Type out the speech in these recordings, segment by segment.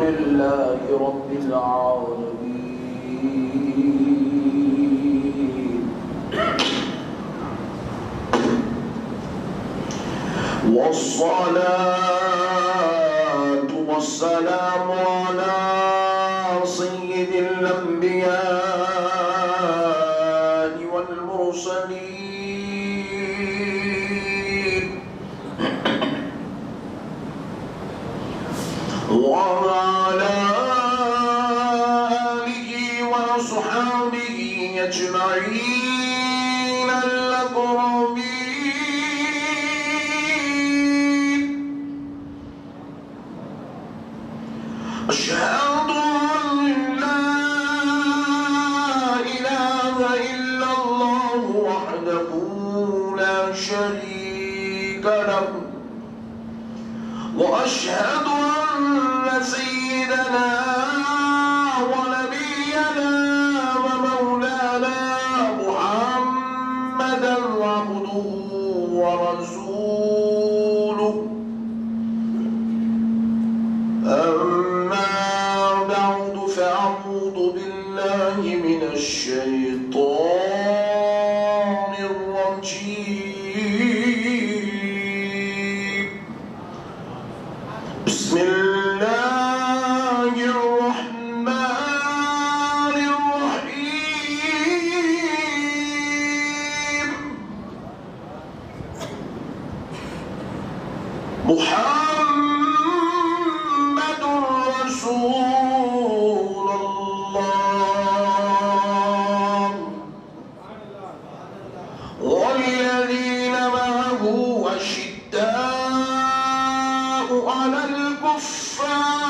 لله رب العالمين والصلاة والسلام على سيد الأنبياء والمرسلين وعلى آله وأصحابه أجمعين الأكرمين. أشهد أن لا إله إلا الله وحده لا شريك له وأشهد أن سيدنا ونبينا ومولانا محمدا عبده ورسوله. أما بعد فأعوذ بالله من الشيطان الرجيم. بسم الله الرحمن الرحيم. محمد رسول الله والذين معه أشداء على الكفار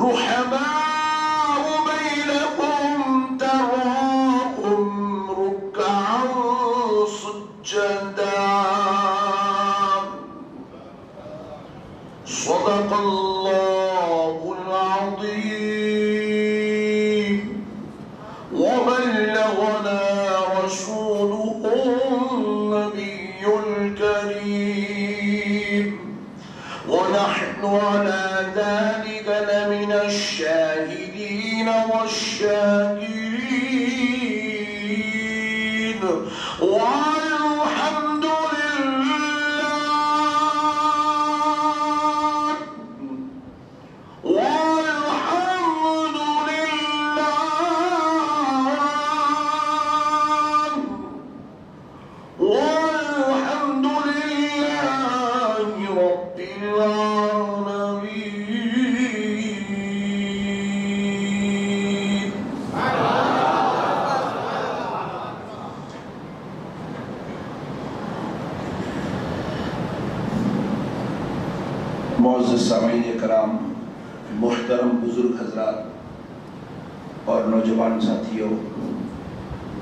رحماء بينهم تراهم ركعا سجدا. صدق الله العظيم وبلغنا رسوله النبي الكريم ونحن على ذلك لمن الشاهدين والشاكرين والحمد رب العالمين. معزز سامعین کرام، محترم بزرگ حضرات اور نوجوان ساتھیوں،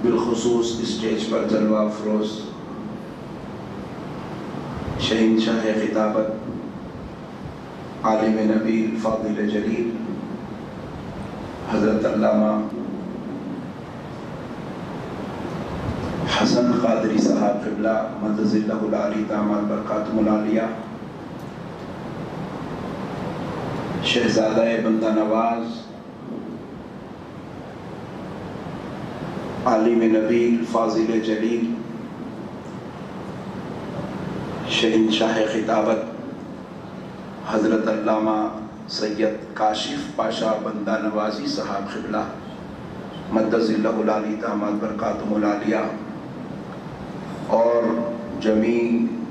بالخصوص اسٹیج پر جلوہ افروز شہنشاہ خطابت عالم نبیل فاضل جلیل حضرت علامہ حسن قادری صاحب قبلہ مدد اللہ العالی داماد برکاتہ العالیہ، شہزادہ بندہ نواز عالم نبیل فاضل جلیل شہنشاہ خطابت حضرت علامہ سید کاشف پاشا بندہ نوازی صاحب قبلہ مدد اللہ العالی داماد برکاتہ العالیہ، اور جمیع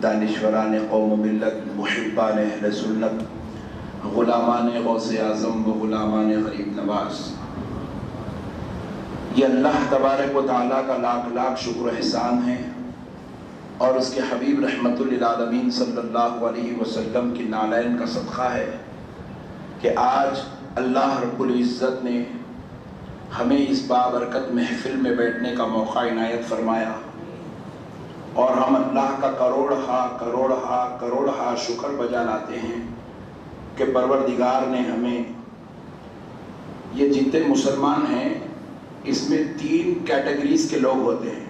دانشوران قوم و ملت، محبان اہل سنت، غلامان غوث اعظم و غلامان غریب نواز، یہ اللہ تبارک و تعالیٰ کا لاکھ لاکھ شکر و احسان ہے اور اس کے حبیب رحمت للعالمین صلی اللہ علیہ وسلم کی نالین کا صدقہ ہے کہ آج اللہ رب العزت نے ہمیں اس بابرکت محفل میں بیٹھنے کا موقع عنایت فرمایا، اور ہم اللہ کا کروڑہا شکر بجا لاتے ہیں کہ پروردگار نے ہمیں، یہ جتنے مسلمان ہیں اس میں 3 کیٹیگریز کے لوگ ہوتے ہیں.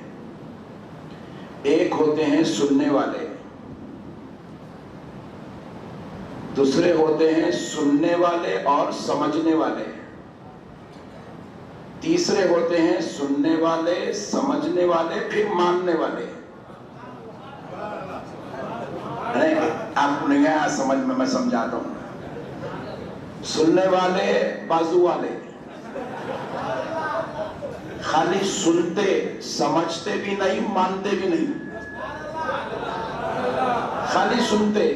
ایک ہوتے ہیں سننے والے، دوسرے ہوتے ہیں سننے والے اور سمجھنے والے، تیسرے ہوتے ہیں سننے والے، سمجھنے والے، پھر ماننے والے۔ آپ نہیں آیا سمجھ میں سمجھاتا ہوں۔ سننے والے بازو والے، خالی سنتے، سمجھتے بھی نہیں، مانتے بھی نہیں۔ خالی سنتے،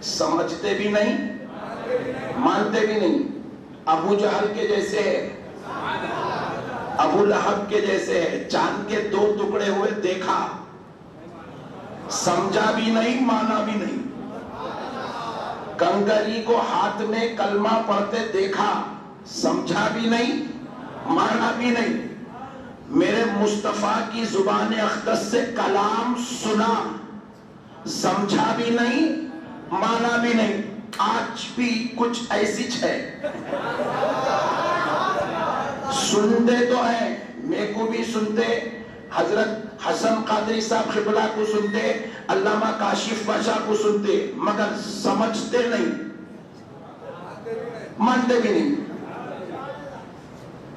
سمجھتے بھی نہیں، مانتے بھی نہیں۔ ابو جہل کے جیسے ہے، ابو لہب کے جیسے ہے، چاند کے دو ٹکڑے ہوئے دیکھا، سمجھا بھی نہیں، مانا بھی نہیں۔ کنکری کو ہاتھ میں کلمہ پڑھتے دیکھا، سمجھا بھی نہیں، مانا بھی نہیں۔ میرے مصطفیٰ کی زبان اقدس سے کلام سنا، سمجھا بھی نہیں، مانا بھی نہیں۔ آج بھی کچھ ایسی ہے، سنتے تو ہیں، میں کو بھی سنتے، حضرت حسن قادری صاحب قبلہ کو سنتے، علامہ کاشف پاشا کو سنتے، مگر سمجھتے نہیں، مانتے بھی نہیں۔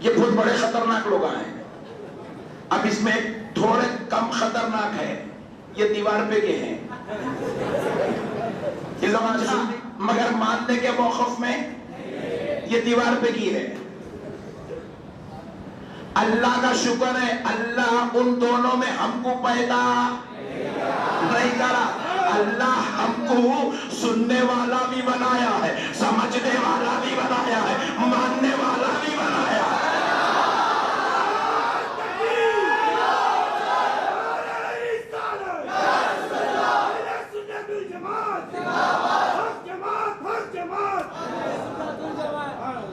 یہ بہت بڑے خطرناک لوگ ہیں۔ اب اس میں تھوڑے کم خطرناک ہے، یہ دیوار پہ کے ہیں، یہ زمان سنتے مگر ماننے کے موقف میں یہ دیوار پہ کی ہے۔ اللہ کا شکر ہے، اللہ ان دونوں میں ہم کو پیدا نہیں کرا۔ اللہ ہم کو سننے والا بھی بنایا ہے، سمجھنے والا بھی بنایا ہے، ماننے والا بھی بنایا ہے۔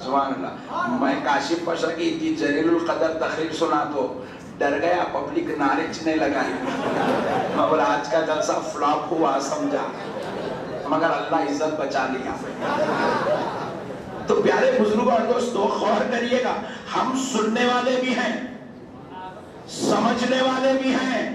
سبحان اللہ۔ میں کاشف پاشا کی اتنی جلیل القدر تقریر سنا تو ڈر گیا، پبلک ناچنے لگا، مگر آج کا جلسہ فلاپ ہوا سمجھا، مگر اللہ عزت بچا لیا۔ تو پیارے بزرگوں اور دوستو غور کریے گا، ہم سننے والے بھی ہیں، سمجھنے والے بھی ہیں،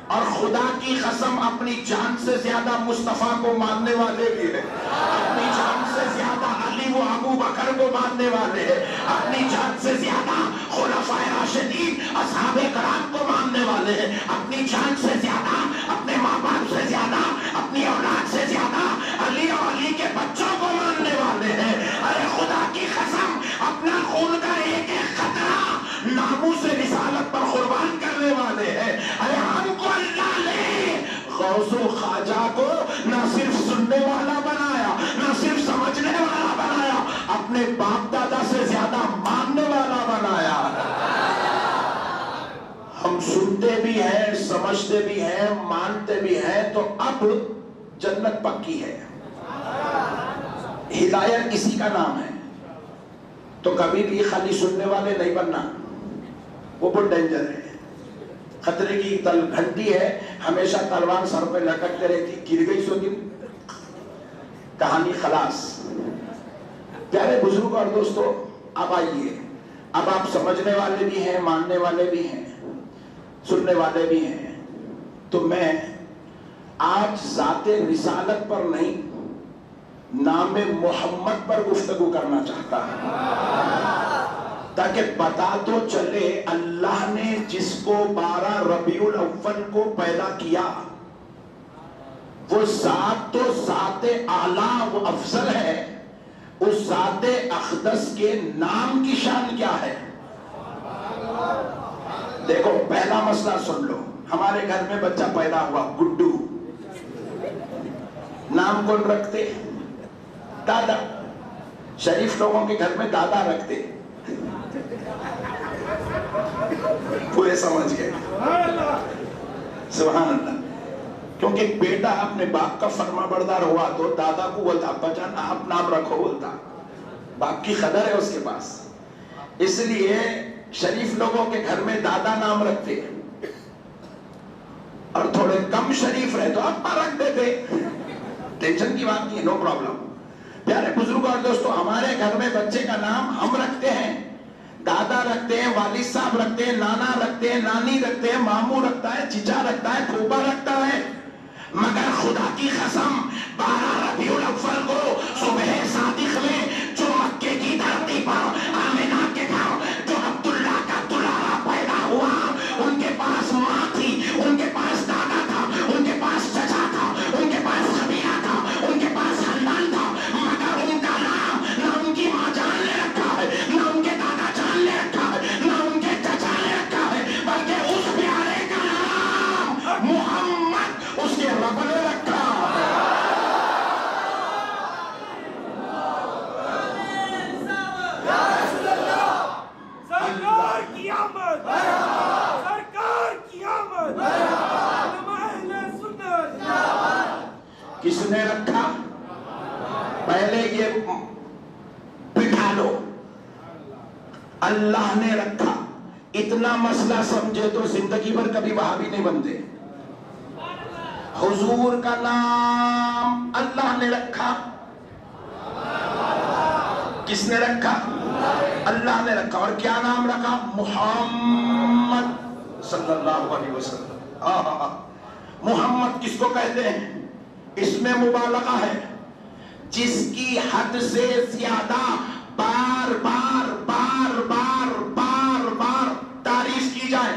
اور خدا کی قسم اپنی جان سے زیادہ مصطفیٰ کو ماننے والے بھی ہیں، اپنی جان سے زیادہ علی و ابو بکر کو ماننے والے ہیں، اپنی جان سے زیادہ خلفائے راشدین اصحاب کرام کو ماننے والے ہیں، اپنی جان سے زیادہ، اپنے ماں باپ سے زیادہ، اپنی اولاد سے زیادہ علی اور علی کے بچوں کو ماننے والے ہیں۔ ارے خدا کی قسم اپنا خون کا ایک ایک قطرہ ناموس رسالت پر قربان کرنے والے ہیں۔ ارے ہم کو اللہ نے غوث و خواجہ کو نہ صرف سننے والا بنایا، نہ صرف سمجھنے والا بنایا، اپنے باپ دادا سے زیادہ ماننے والا بنایا۔ ہم سنتے بھی ہیں، سمجھتے بھی ہیں، مانتے بھی ہیں، تو اب جنت پکی ہے۔ ہدایت اسی کا نام ہے۔ تو کبھی بھی خالی سننے والے نہیں بننا، وہ بہت ڈینجر ہے، خطرے کی گھنٹی ہے، ہمیشہ تلوار سر پہ لٹکتے رہتی، گر گئی سو دن کہانی خلاص۔ پیارے بزرگ اور دوستو، اب آئیے، اب آپ سمجھنے والے بھی ہیں، ماننے والے بھی ہیں، سننے والے بھی ہیں، تو میں آج ذات رسالت پر نہیں، نام محمد پر گفتگو کرنا چاہتا ہوں، تاکہ پتا تو چلے اللہ نے جس کو 12 ربیع الاول کو پیدا کیا، وہ ذات تو ذات اعلیٰ و افضل ہے، اس ذات اقدس کے نام کی شان کیا ہے؟ دیکھو پہلا مسئلہ سن لو، ہمارے گھر میں بچہ پیدا ہوا گڈو، نام کون رکھتے؟ دادا۔ شریف لوگوں کے گھر میں دادا رکھتے، پورے سمجھ گئے، سبحان اللہ۔ کیونکہ بیٹا اپنے باپ کا فرما بردار ہوا تو دادا کو بولتا ابا جان آپ نام رکھو، بولتا باپ کی قدر ہے اس کے پاس، اس لیے شریف لوگوں کے گھر میں دادا نام رکھتے، اور تھوڑے کم شریف رہے تو ابا رکھ دیتے، ٹینشن کی بات نہیں ہے، نو پرابلم۔ پیارے بزرگ اور دوستو، ہمارے گھر میں بچے کا نام ہم رکھتے ہیں، دادا رکھتے ہیں، والد صاحب رکھتے ہیں، نانا رکھتے ہیں، نانی رکھتے ہیں، ماموں رکھتا ہے، چچا رکھتا ہے، پھوپھا رکھتا ہے، مگر خدا کی قسم 12 ربیع الاول کو صبح صادق میں جو مکے کی دھرتی پر آمنہ کے گھر جو عبداللہ کا دلارا پیدا ہوا، ان کے پاس ماں تھی، ان کے پاس دادا تھا، ان کے پاس چچا تھا، ان کے پاس قبیلہ تھا، ان کے پاس خاندان تھا، مگر ان کا نام نہ ان کی ماں جان نے رکھا ہے، نہ ان کے دادا جان نے رکھا ہے، نہ ان کے چچا نے رکھا ہے، بلکہ اس پیارے کا نام محمد اس کے رب نے رکھا۔ سرکار کی آمد، سرکار کی آمد، علماء اہل سنت۔ کس نے رکھا؟ پہلے یہ بٹھا لو، اللہ نے رکھا۔ اتنا مسئلہ سمجھے تو زندگی بھر کبھی وہابی نہیں بنتے۔ حضور کا نام اللہ نے رکھا۔ کس نے رکھا؟ اللہ نے رکھا۔ اور کیا نام رکھا؟ محمد صلی اللہ علیہ وسلم۔ محمد کس کو کہتے ہیں؟ اس میں مبالغہ ہے، جس کی حد سے زیادہ بار بار بار بار بار بار تعریف کی جائے۔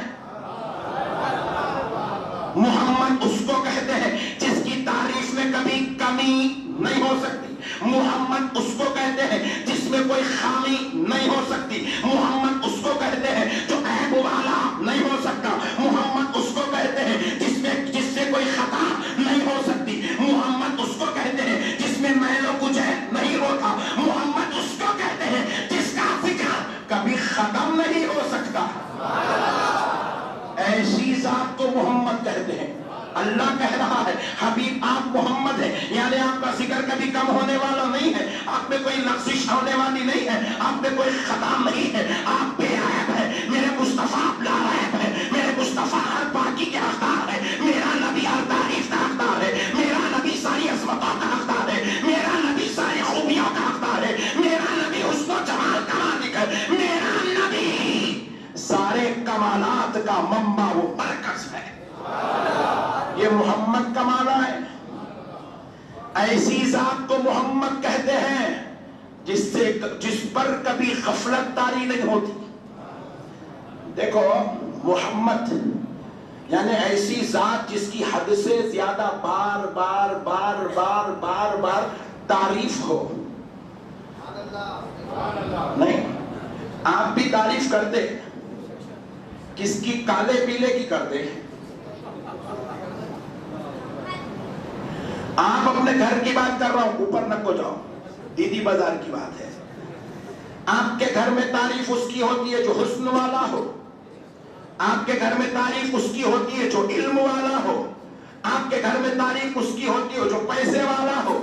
محمد اس کو کہتے ہیں جس کی تعریف میں کبھی کمی نہیں ہو سکتی۔ محمد اس کو کہتے ہیں جس میں کوئی خامی نہیں ہو سکتی۔ محمد اس کو کہتے ہیں جو عیب والا نہیں ہو سکتا۔ محمد اس کو کہتے ہیں جس سے کوئی خطا نہیں ہو سکتی۔ محمد اس کو کہتے ہیں جس میں میل و کچیل نہیں ہوتا۔ محمد اس کو کہتے ہیں جس کا فکر کبھی ختم نہیں ہو سکتا۔ ایسی ذات کو محمد کہتے ہیں۔ اللہ کہہ رہا ہے حبیب آپ محمد ہیں، یعنی آپ کا ذکر کبھی کم ہونے والا نہیں ہے، آپ میں کوئی لغزش ہونے والی نہیں ہے، آپ میں کوئی خطا نہیں ہے، آپ بے عیب ہے۔ میرے مصطفیٰ لا عیب ہے، میرے مصطفیٰ ہر پاکی کے حقدار ہے، میرا نبی ہر تعریف کا حقدار ہے، میرا نبی ساری عظمتوں کا حقدار ہے، میرا نبی ساری خوبیوں کا حقدار ہے، میرا نبی حسن و جمال کا مالک ہے، میرا نبی سارے کمالات کا منبع و مرکز ہے۔ یہ محمد کا معنی ہے۔ ایسی ذات کو محمد کہتے ہیں جس پر کبھی غفلت طاری نہیں ہوتی۔ دیکھو محمد یعنی ایسی ذات جس کی حد سے زیادہ بار بار بار بار بار بار تعریف ہو۔ نہیں، آپ بھی تعریف کرتے، کس کی؟ کالے پیلے کی کرتے۔ آپ اپنے گھر کی بات کر رہا ہوں، اوپر نہ کو جاؤ، دیدی بازار کی بات ہے۔ آپ کے گھر میں تعریف اس کی ہوتی ہے جو حسن والا ہو، آپ کے گھر میں تعریف اس کی ہوتی ہے جو علم والا ہو، آپ کے گھر میں تعریف اس کی ہوتی ہے جو پیسے والا ہو،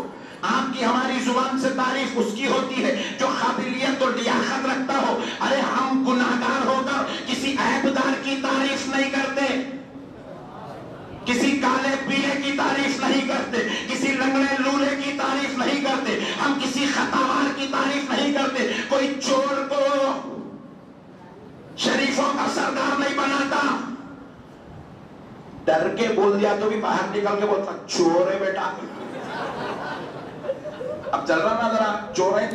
آپ کی ہماری زبان سے تعریف اس کی ہوتی ہے جو قابلیت اور لیاقت رکھتا ہو۔ ارے ہم گناہگار ہو کر کسی عیبدار کی تعریف نہیں کرتے، کسی کالے پیلے کی تعریف نہیں کرتے، کسی لنگڑے لولے کی تعریف نہیں کرتے، ہم کسی خطاوار کی تعریف نہیں کرتے۔ کوئی چور کو شریفوں کا سردار نہیں بناتا، ڈر کے بول دیا تو بھی باہر نکل کے بولتا چور ہے بیٹا۔ اب چل رہا نا ذرا چور ہے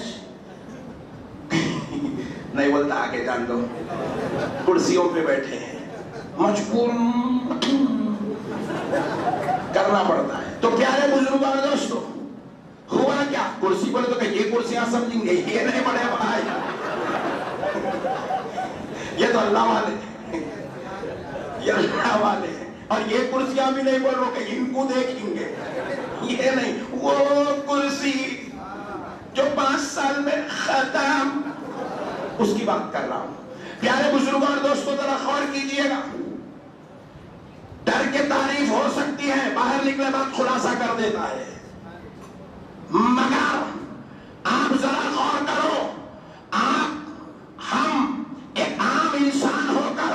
نہیں بولتا، آگے جان دو، کرسیوں پہ بیٹھے ہیں، مجبور کرنا پڑتا ہے۔ تو پیارے بزرگوں اور دوستو، ہوا کیا؟ کرسی بولے تو کہ یہ کرسیاں سمجھیں گے، یہ نہیں بڑے بھائی، یہ تو اللہ والے ہیں، یہ اللہ والے ہیں۔ اور یہ کرسیاں بھی نہیں بول رہا کہ ان کو دیکھیں گے، یہ نہیں، وہ کرسی جو 5 سال میں ختم، اس کی بات کر رہا ہوں۔ پیارے بزرگوں اور دوستو ذرا غور کیجئے گا، ڈر کے تعریف ہو سکتی ہے، باہر نکلے بات خلاصہ کر دیتا ہے، مگر آپ ذرا غور کرو، ہم ایک عام انسان ہو کر،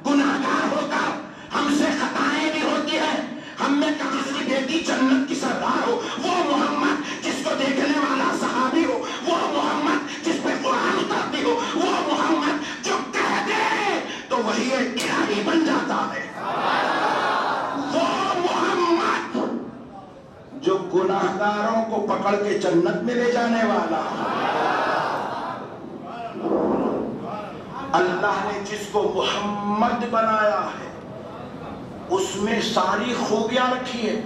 گناہگار ہو کر، ہم سے خطائیں بھی ہوتی ہیں، ہم میں کسی کی بیٹی جنت کی سردار ہو، وہ محمد جس کو دیکھنے والا صحابی ہو، وہ محمد جس پہ قرآن اترتی ہو، وہ محمد جو کہہ دے تو وہی الہی بن جاتا ہے، وہ محمد پکڑ کے جنت میں لے جانے والا. اللہ نے جس کو محمد بنایا ہے اس میں ساری خوبیاں رکھی ہے،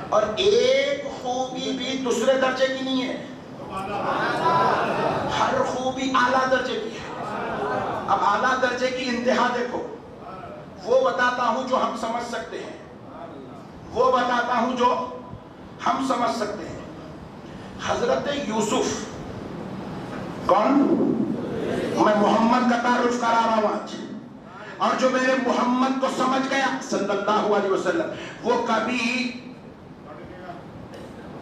اور ایک خوبی بھی دوسرے درجے کی نہیں ہے، ہر خوبی اعلیٰ درجے کی ہے. اب اعلیٰ درجے کی انتہا دیکھو، وہ بتاتا ہوں جو ہم سمجھ سکتے ہیں، وہ بتاتا ہوں جو ہم سمجھ سکتے ہیں. حضرت یوسف کون؟ میں محمد کا تعارف کرا رہا ہوں آج، اور جو میرے محمد کو سمجھ گیا صلی اللہ علیہ وسلم وہ کبھی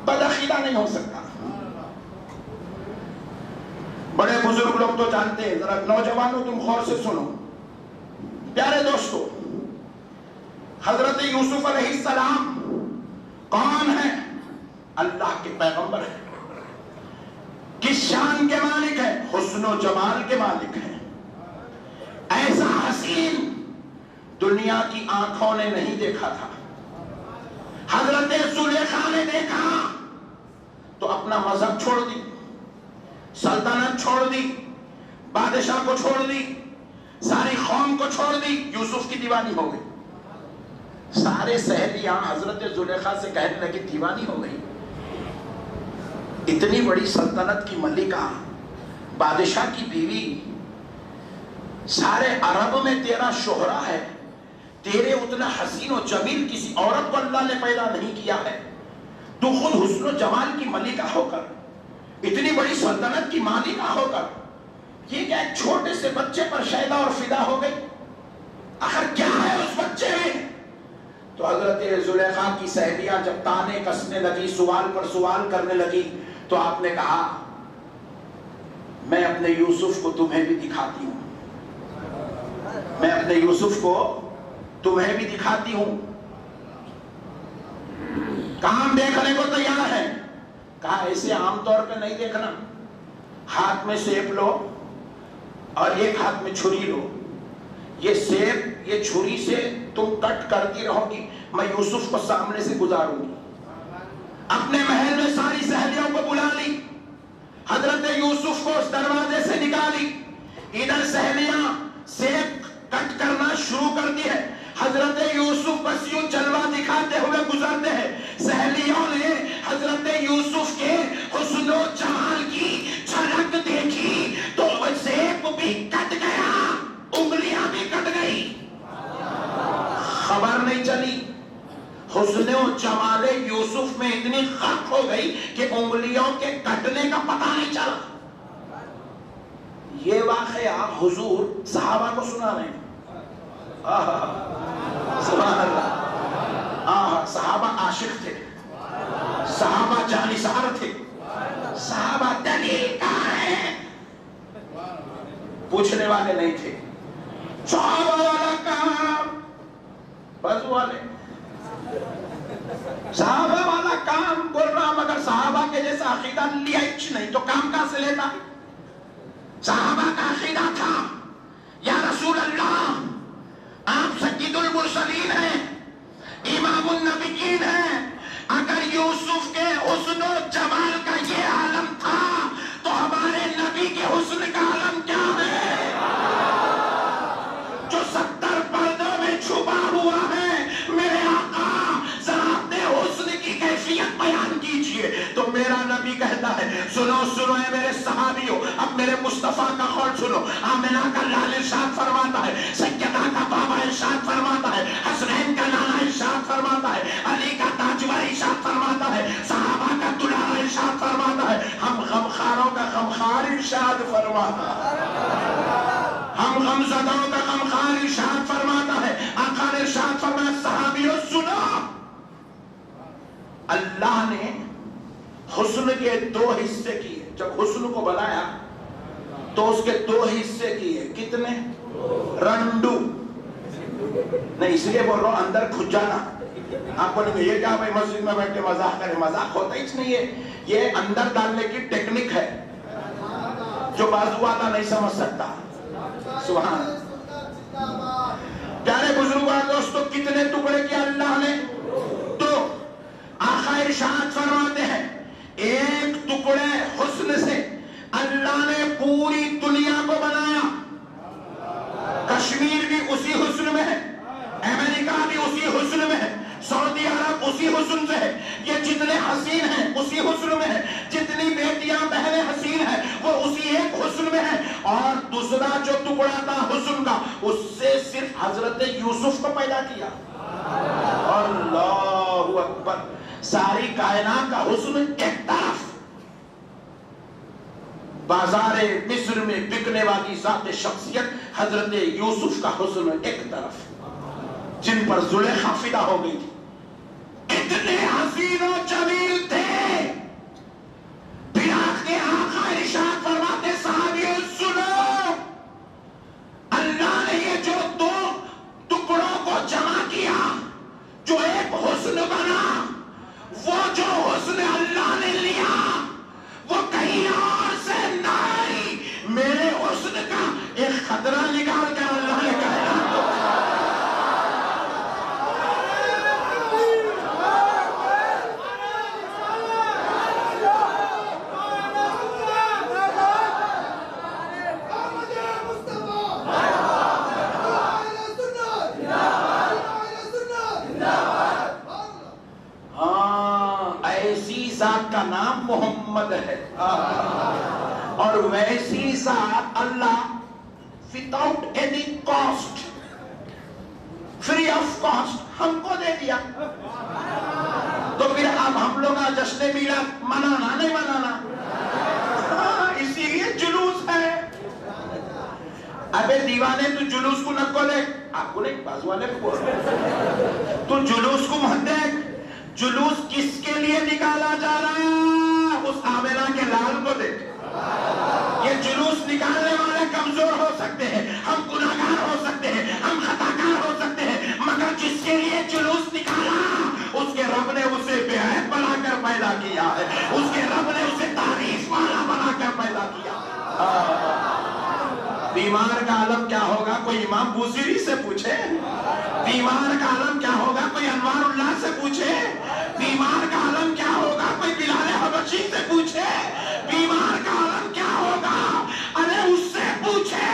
بدعقیدہ نہیں ہو سکتا. بڑے بزرگ لوگ تو جانتے ہیں، ذرا نوجوانوں تم غور سے سنو. پیارے دوستو، حضرت یوسف علیہ السلام کون ہے؟ اللہ کے پیغمبر ہیں. کس شان کے مالک ہیں؟ حسن و جمال کے مالک ہیں. ایسا حسین دنیا کی آنکھوں نے نہیں دیکھا تھا. حضرت زلیخا نے دیکھا تو اپنا مذہب چھوڑ دی، سلطنت چھوڑ دی، بادشاہ کو چھوڑ دی، ساری قوم کو چھوڑ دی، یوسف کی دیوانی ہو گئی. سارے سہیلیاں حضرت زلیخا سے کہنے لگی دیوانی ہو گئی. اتنی بڑی سلطنت کی ملکہ، بادشاہ کی بیوی، سارے عرب میں تیرا شہرہ ہے، تیرے اتنا حسین و جمیل کسی عورت کو اللہ نے پیدا نہیں کیا ہے. تو خود حسن و جمال کی ملکہ ہو کر، اتنی بڑی سلطنت کی مالکہ ہو کر، یہ کیا ایک چھوٹے سے بچے پر شیدا اور فدا ہو گئی؟ آخر کیا ہے اس بچے میں؟ تو حضرت زلیخا کی سہیلیاں جب تانے کسنے لگی، سوال پر سوال کرنے لگی، تو آپ نے کہا میں اپنے یوسف کو تمہیں بھی دکھاتی ہوں، میں اپنے یوسف کو تمہیں بھی دکھاتی ہوں. کام دیکھنے کو تیار ہے. کہا ایسے عام طور پہ نہیں دیکھنا، ہاتھ میں سیب لو اور ایک ہاتھ میں چھری لو. یہ سیب، یہ چھری سے تم کٹ کرتی رہو گی، میں یوسف کو سامنے سے گزاروں گی. اپنے محل میں ساری سہیلیوں کو بلا لی، حضرت یوسف کو اس دروازے سے نکالی. ادھر سہیلیاں سیب کٹ کرنا شروع کر دی ہے. حضرت یوسف بس یوں جلوہ دکھاتے ہوئے گزرتے ہیں. سہیلیوں نے حضرت یوسف کے حسن و جمال کی جھلک دیکھی تو سیب بھی کٹ گیا، انگلیاں بھی کٹ گئی. خبر نہیں چلی. حسن و جمال یوسف میں اتنی غرق ہو گئی کہ انگلیوں کے کٹنے کا پتہ نہیں چلا. یہ واقعہ حضور صحابہ کو سنا رہے ہیں. سبحان اللہ. صحابہ عاشق تھے، صحابہ جانثار تھے، صحابہ دلیل کہاں ہے پوچھنے والے نہیں تھے. صحابہ والا کام بازو والے، صحابہ والا کام بول رہا، مگر صحابہ کے جیسا عقیدہ لیا ہی نہیں تو کام کہاں سے لیتا؟ صحابہ کا عقیدہ تھا یا رسول اللہ آپ سید المرسلین ہیں، امام النبیین ہیں. اگر یوسف کے حسن و جمال کا یہ عالم تھا تو ہمارے نبی کے حسن کا عالم کیا ہے جو 70 پردوں میں چھپا ہوا ہے؟ میرے آقا ذرا اپنے حسن کی کیفیت بیان کیجئے. تو میرا نبی کہتا ہے سنو سنو اے میرے صحابیوں، اب میرے مصطفیٰ کا قول سنو. آمنہ کا لال ارشاد فرماتا ہے، سیدہ کا بابا ارشاد فرماتا ہے، حسنین کا نانا ارشاد فرماتا ہے، علی کا تاجور ارشاد فرماتا ہے، صحابہ کا دلہا ارشاد فرماتا ہے، ہم غمخاروں کا غمخار ارشاد فرماتا ہے، ہم غمزدوں کا غمخار ارشاد فرماتا ہے. آقا نے ارشاد فرمایا صحابیوں سنو، اللہ نے حسن کے 2 حصے کیے. جب حسن کو بنایا تو اس کے 2 حصے کیے. کتنے؟ رنڈو نہیں، اس لیے بول رہا ہوں اندر کھج جانا. آپ بولیں گے یہ کیا بھائی مسجد میں بیٹھ کے مذاق کرے؟ مذاق ہوتا ہی نہیں ہے، یہ اندر ڈالنے کی ٹیکنک ہے جو بازو والا نہیں سمجھ سکتا. سبحان. پیارے بزرگوں دوستو، کتنے ٹکڑے کیا اللہ نے؟ تو آقا ارشاد فرماتے ہیں ایک ٹکڑے حسن سے اللہ نے پوری دنیا کو بنایا. کشمیر بھی اسی حسن میں ہے، امریکہ بھی اسی حسن میں ہے، سعودی عرب اسی حسن سے ہے، یہ جتنے حسین ہیں اسی حسن میں ہے، جتنی بیٹیاں بہنیں حسین ہیں وہ اسی ایک حسن میں ہے. اور دوسرا جو ٹکڑا تھا حسن کا، اس سے صرف حضرت یوسف کو پیدا کیا. اللہ اکبر. ساری کائنات کا حسن ایک طرف، بازار مصر میں بکنے والی ذات شخصیت حضرت یوسف کا حسن ایک طرف، جن پر زلیخا فدا ہو گئی تھی. اتنے حسین و جمیل تھے. پھر آخر آقا ارشاد فرماتے صحابیوں سنو، اللہ نے یہ جو دو ٹکڑوں کو جمع کیا، جو ایک حسن بنا، وہ جو حسن اللہ نے لیا وہ کہیں اور سے نہیں، میرے حسن کا ایک خطرہ نکال کر اللہ نے کہا. ذات کا نام محمد ہے، اور ویسی ذات اللہ without any cost، free of cost ہم کو دے دیا. تو پھر اب ہم لوگ جشن میلاد منانا نہیں منانا؟ اسی لیے جلوس ہے. ابے دیوانے تو جلوس کو نہ کو دیکھ، آپ کو نہیں بازو والے کو بول، تو جلوس کو مت دیکھ. جلوس کس کے لیے نکالا جا رہا ہے؟ اس آمنہ کے لال کو دیکھ. یہ جلوس نکالنے والے کمزور ہو سکتے ہیں، ہم گناہگار ہو سکتے ہیں، ہم خطاکار ہو سکتے ہیں، مگر جس کے لیے جلوس نکالا اس کے رب نے اسے بے عیب بنا کر پیدا کیا ہے، اس کے رب نے اسے تعریف والا بنا کر پیدا کیا. بیمار کا عالم کیا ہوگا؟ کوئی امام بوصیری سے پوچھے. بیمار کا عالم کیا ہوگا؟ کوئی انوار اللہ سے پوچھے. بیمار کا عالم کیا ہوگا؟ کوئی بلال حبشی سے پوچھے. بیمار کا عالم کیا ہوگا؟ ارے اس سے پوچھے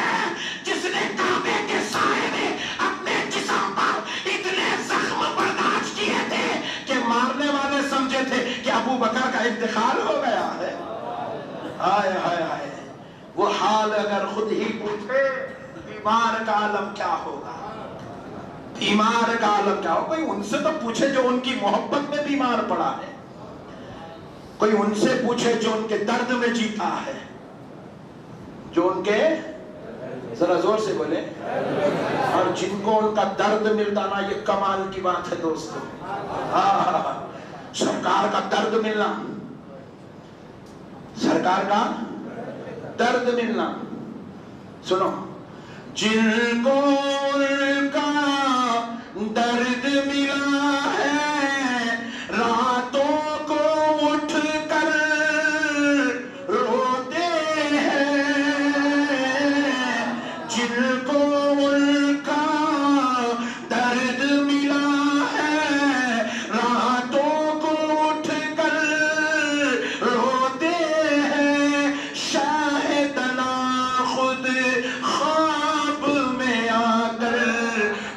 جس نے کعبے کے سائے میں اپنے جسم پر اتنے زخم برداشت کیے تھے کہ مارنے والے سمجھے تھے کہ ابو بکر کا انتقال ہو گیا ہے. ہائے ہائے ہائے. وہ حال اگر خود ہی پوچھے بیمار کا عالم کیا ہوگا؟ بیمار کا عالم کیا ہوگا؟ کوئی ان سے تو پوچھے جو ان کی محبت میں بیمار پڑا ہے، کوئی ان سے پوچھے جو ان کے درد میں جیتا ہے، جو ان کے، ذرا زور سے بولے، اور جن کو ان کا درد ملتا نا، یہ کمال کی بات ہے دوستو. سرکار کا درد ملنا، سرکار کا درد ملنا. سنو، جن کو ان کا درد ملا ہے راتوں کو اٹھ کر روتے ہیں، جن کو ان کا درد ملا ہے راتوں کو اٹھ کر روتے ہیں، شاہدنا خود خواب میں آ کر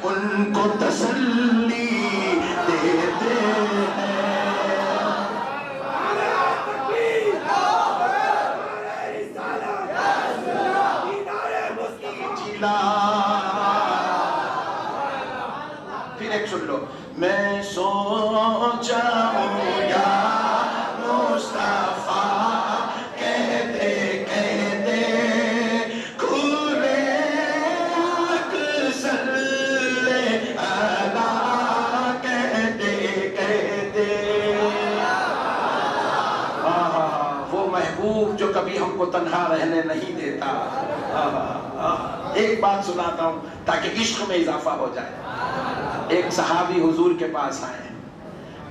ان کو تسلی دیتے ہیں. پھر ایک سن لو. میں سوچا ہوں یا مصطفیٰ کہتے کہتے کھلے اکثر اللہ کہتے کہتے. وہ محبوب جو کبھی ہم کو تنہا رہنے نہیں دیتا. ایک بات سناتا ہوں تاکہ عشق میں اضافہ ہو جائے. ایک صحابی حضور کے پاس آئے،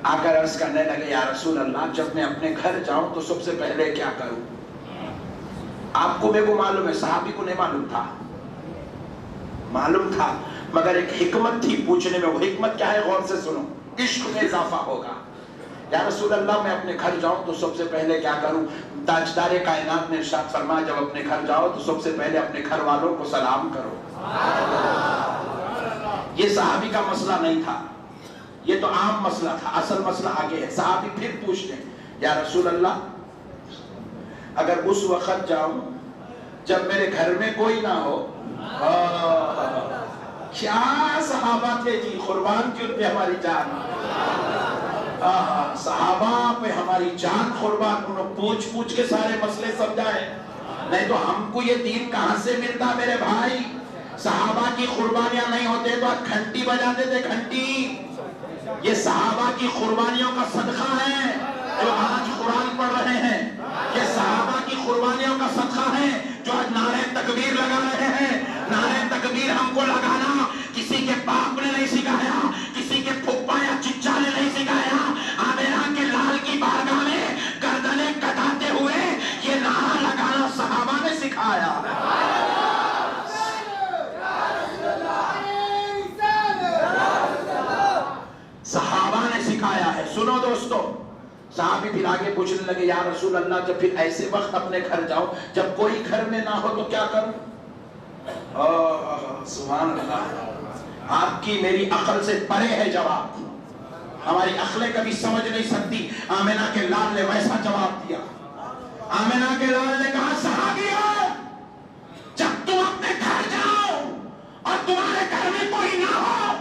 آ کر عرض کرنے لگے یا رسول اللہ، جب میں اپنے گھر جاؤں تو سب سے پہلے کیا کروں؟ آپ کو میرے کو معلوم ہے، صحابی کو نہیں معلوم تھا، معلوم تھا مگر ایک حکمت تھی پوچھنے میں. وہ حکمت کیا ہے؟ غور سے سنو، عشق میں اضافہ ہوگا. یا رسول اللہ میں اپنے گھر جاؤں تو سب سے پہلے کیا کروں؟ تاجدار کائنات نے ارشاد فرمایا جب اپنے گھر جاؤ تو سب سے پہلے اپنے گھر والوں کو سلام کرو۔ یہ صحابی کا مسئلہ نہیں تھا، یہ تو عام مسئلہ تھا، اصل مسئلہ آگے ہے۔ صحابی پھر پوچھتے ہیں یا رسول اللہ اگر اس وقت جاؤں جب میرے گھر میں کوئی نہ ہو؟ کیا صحابہ تھے جی، قربان کی ان پہ ہماری جان، صحابہ پہ ہماری جان قربان، انہوں پوچھ پوچھ کے سارے مسئلے سمجھائے، نہیں تو ہم کو یہ دین کہاں سے ملتا میرے بھائی؟ صحابہ کی قربانیاں نہیں ہوتے تو آج گھنٹی بجاتے تھے، گھنٹی۔ یہ صحابہ کی قربانیوں کا صدقہ ہے جو آج قرآن پڑھ رہے ہیں، یہ صحابہ کی قربانیوں کا صدقہ ہے جو آج نعرہ تکبیر لگا رہے ہیں۔ نعرہ تکبیر ہم کو لگانا کسی کے باپ نے نہیں سکھایا، کسی کے پھپھا یا چچا نے نہیں سکھایا، آمینہ کے لال کی بارگاہ میں گردنیں کٹاتے ہوئے یہ نعرہ لگانا صحابہ نے سکھایا۔ صحابہ نے سکھایا ہے۔ سنو دوستو، صحابی پھر آگے پوچھنے لگے یا رسول اللہ جب پھر ایسے وقت اپنے گھر جاؤ جب کوئی گھر میں نہ ہو تو کیا کروں؟ سبحان اللہ، آپ کی میری عقل سے پرے ہے جواب، ہماری عقلیں کبھی سمجھ نہیں سکتی۔ آمینہ کے لال نے ویسا جواب دیا۔ آمینہ کے لال نے کہا صحابیوں جب تم اپنے گھر جاؤ اور تمہارے گھر میں کوئی نہ ہو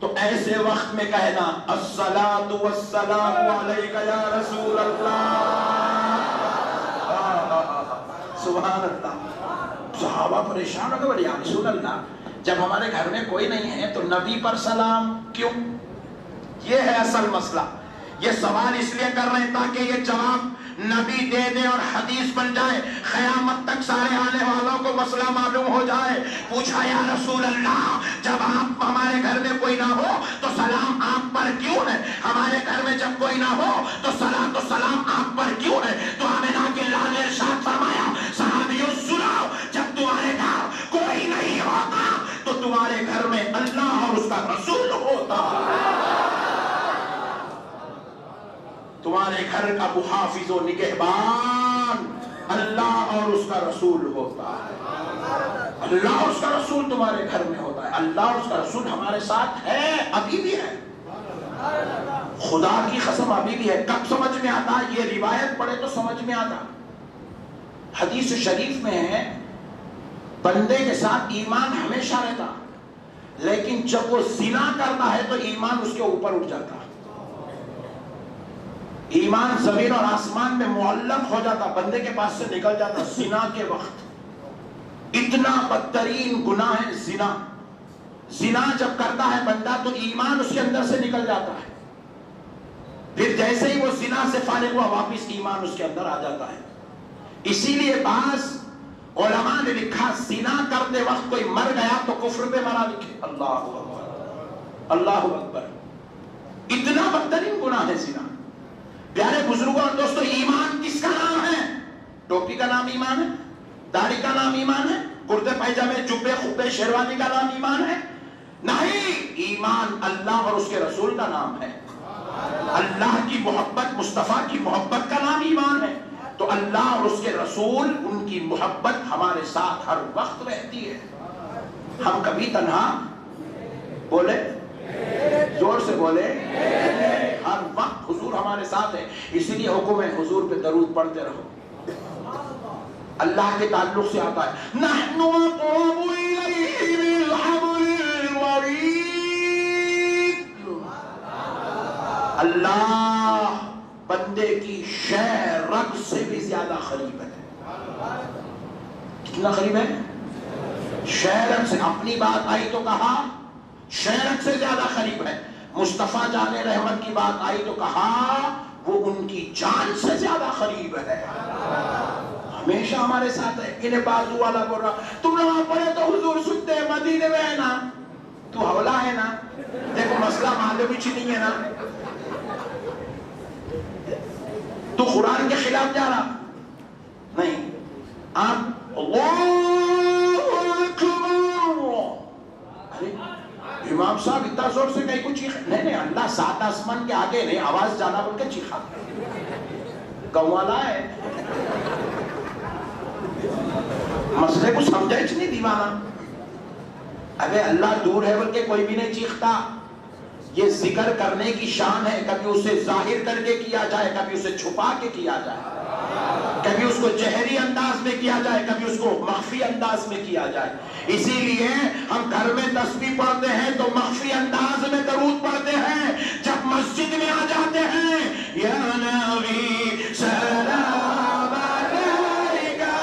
تو ایسے وقت میں کہنا الصلاۃ والسلام علیک یا رسول اللہ۔ سبحان اللہ۔ صحابہ پریشان ہو گئے، بولے یا رسول اللہ جب ہمارے گھر میں کوئی نہیں ہے تو نبی پر سلام کیوں؟ یہ ہے اصل مسئلہ۔ یہ سوال اس لیے کر رہے ہیں تاکہ یہ جواب نبی دے دے اور حدیث بن جائے، قیامت تک سارے آنے والوں کو مسئلہ معلوم ہو جائے۔ پوچھا یا رسول اللہ جب آپ ہمارے گھر میں کوئی نہ ہو تو سلام آپ پر کیوں ہے؟ ہمارے گھر میں جب کوئی نہ ہو تو صلاۃ و سلام آپ پر کیوں ہے؟ تو آمینہ کے لال نے ارشاد فرمایا صحابیوں سنو جب تمہارے گھر کوئی نہیں ہوتا تو تمہارے گھر میں اللہ اور اس کا رسول ہوتا، تمہارے گھر کا محافظ و نگہبان اللہ اور اس کا رسول ہوتا ہے۔ اللہ اور اس کا رسول تمہارے گھر میں ہوتا ہے، اللہ اور اس کا رسول ہمارے ساتھ ہے، ابھی بھی ہے، خدا کی قسم ابھی بھی ہے۔ کب سمجھ میں آتا؟ یہ روایت پڑھے تو سمجھ میں آتا۔ حدیث شریف میں ہے بندے کے ساتھ ایمان ہمیشہ رہتا، لیکن جب وہ زنا کرتا ہے تو ایمان اس کے اوپر اٹھ جاتا، ایمان زمین اور آسمان میں معلق ہو جاتا، بندے کے پاس سے نکل جاتا زنا کے وقت۔ اتنا بدترین گناہ ہے زنا۔ زنا جب کرتا ہے بندہ تو ایمان اس کے اندر سے نکل جاتا ہے، پھر جیسے ہی وہ زنا سے فارغ ہوا واپس ایمان اس کے اندر آ جاتا ہے۔ اسی لیے بعض علماء نے لکھا زنا کرتے وقت کوئی مر گیا تو کفر پہ مرا، لکھے اللہ اکبر، اللہ اکبر، اتنا بدترین گناہ ہے زنا۔ پیارے بزرگوں اور دوستو، ایمان کس کا نام ہے؟ ٹوپی کا نام ایمان ہے، داڑھی کا نام ایمان ہے، کرتے پائجامے جبے خبے شیروانی کا نام ایمان ہے؟ نہیں، ایمان اللہ اور اس کے رسول کا نام ہے۔ اللہ کی محبت، مصطفیٰ کی محبت کا نام ایمان ہے۔ تو اللہ اور اس کے رسول، ان کی محبت ہمارے ساتھ ہر وقت رہتی ہے، ہم کبھی تنہا، بولے زور سے بولے، ہر وقت حضور ہمارے ساتھ ہے۔ اسی لیے حکم ہے حضور پہ درود پڑھتے رہو۔ اللہ کے تعلق سے آتا ہے نحن اقرب الیہ من حبل الورید، اللہ بندے کی شہ رگ سے بھی زیادہ قریب ہے۔ کتنا قریب ہے؟ شہ رگ سے۔ اپنی بات آئی تو کہا شہ رگ سے زیادہ قریب ہے۔ مصطفیٰ جان رحمت کی بات آئی تو کہا وہ ان کی جان سے زیادہ قریب ہے، ہمیشہ ہمارے ساتھ ہے۔ انہیں بازو والا بول رہا تم نماز پڑھے تو حضور سنتے ہیں، مدینے میں ہے نا، تو حوالہ ہے نا، دیکھو مسئلہ معلوم ہی نہیں ہے نا، تو قرآن کے خلاف جا رہا نہیں۔ آپ اللہ اکبر، ارے امام امام صاحب اتنا زور سے کہیں کو چیخ، نہیں اللہ سات آسمان کے آگے نہیں، آواز جانا بول کے چیخا، گاؤں والا ہے، مسئلے کو سمجھا ہی نہیں دیوانہ. ابے اللہ دور ہے بول کے کوئی بھی نہیں چیختا. یہ ذکر کرنے کی شان ہے، کبھی اسے ظاہر کر کے کیا جائے، کبھی اسے چھپا کے کیا جائے، کبھی اس کو جہری انداز میں کیا جائے، کبھی اس کو مخفی انداز میں کیا جائے. اسی لیے ہم گھر میں تسبیح پڑھتے ہیں تو مخفی انداز میں درود پڑھتے ہیں، جب مسجد میں آ جاتے ہیں یا نبی سلام علیکہ،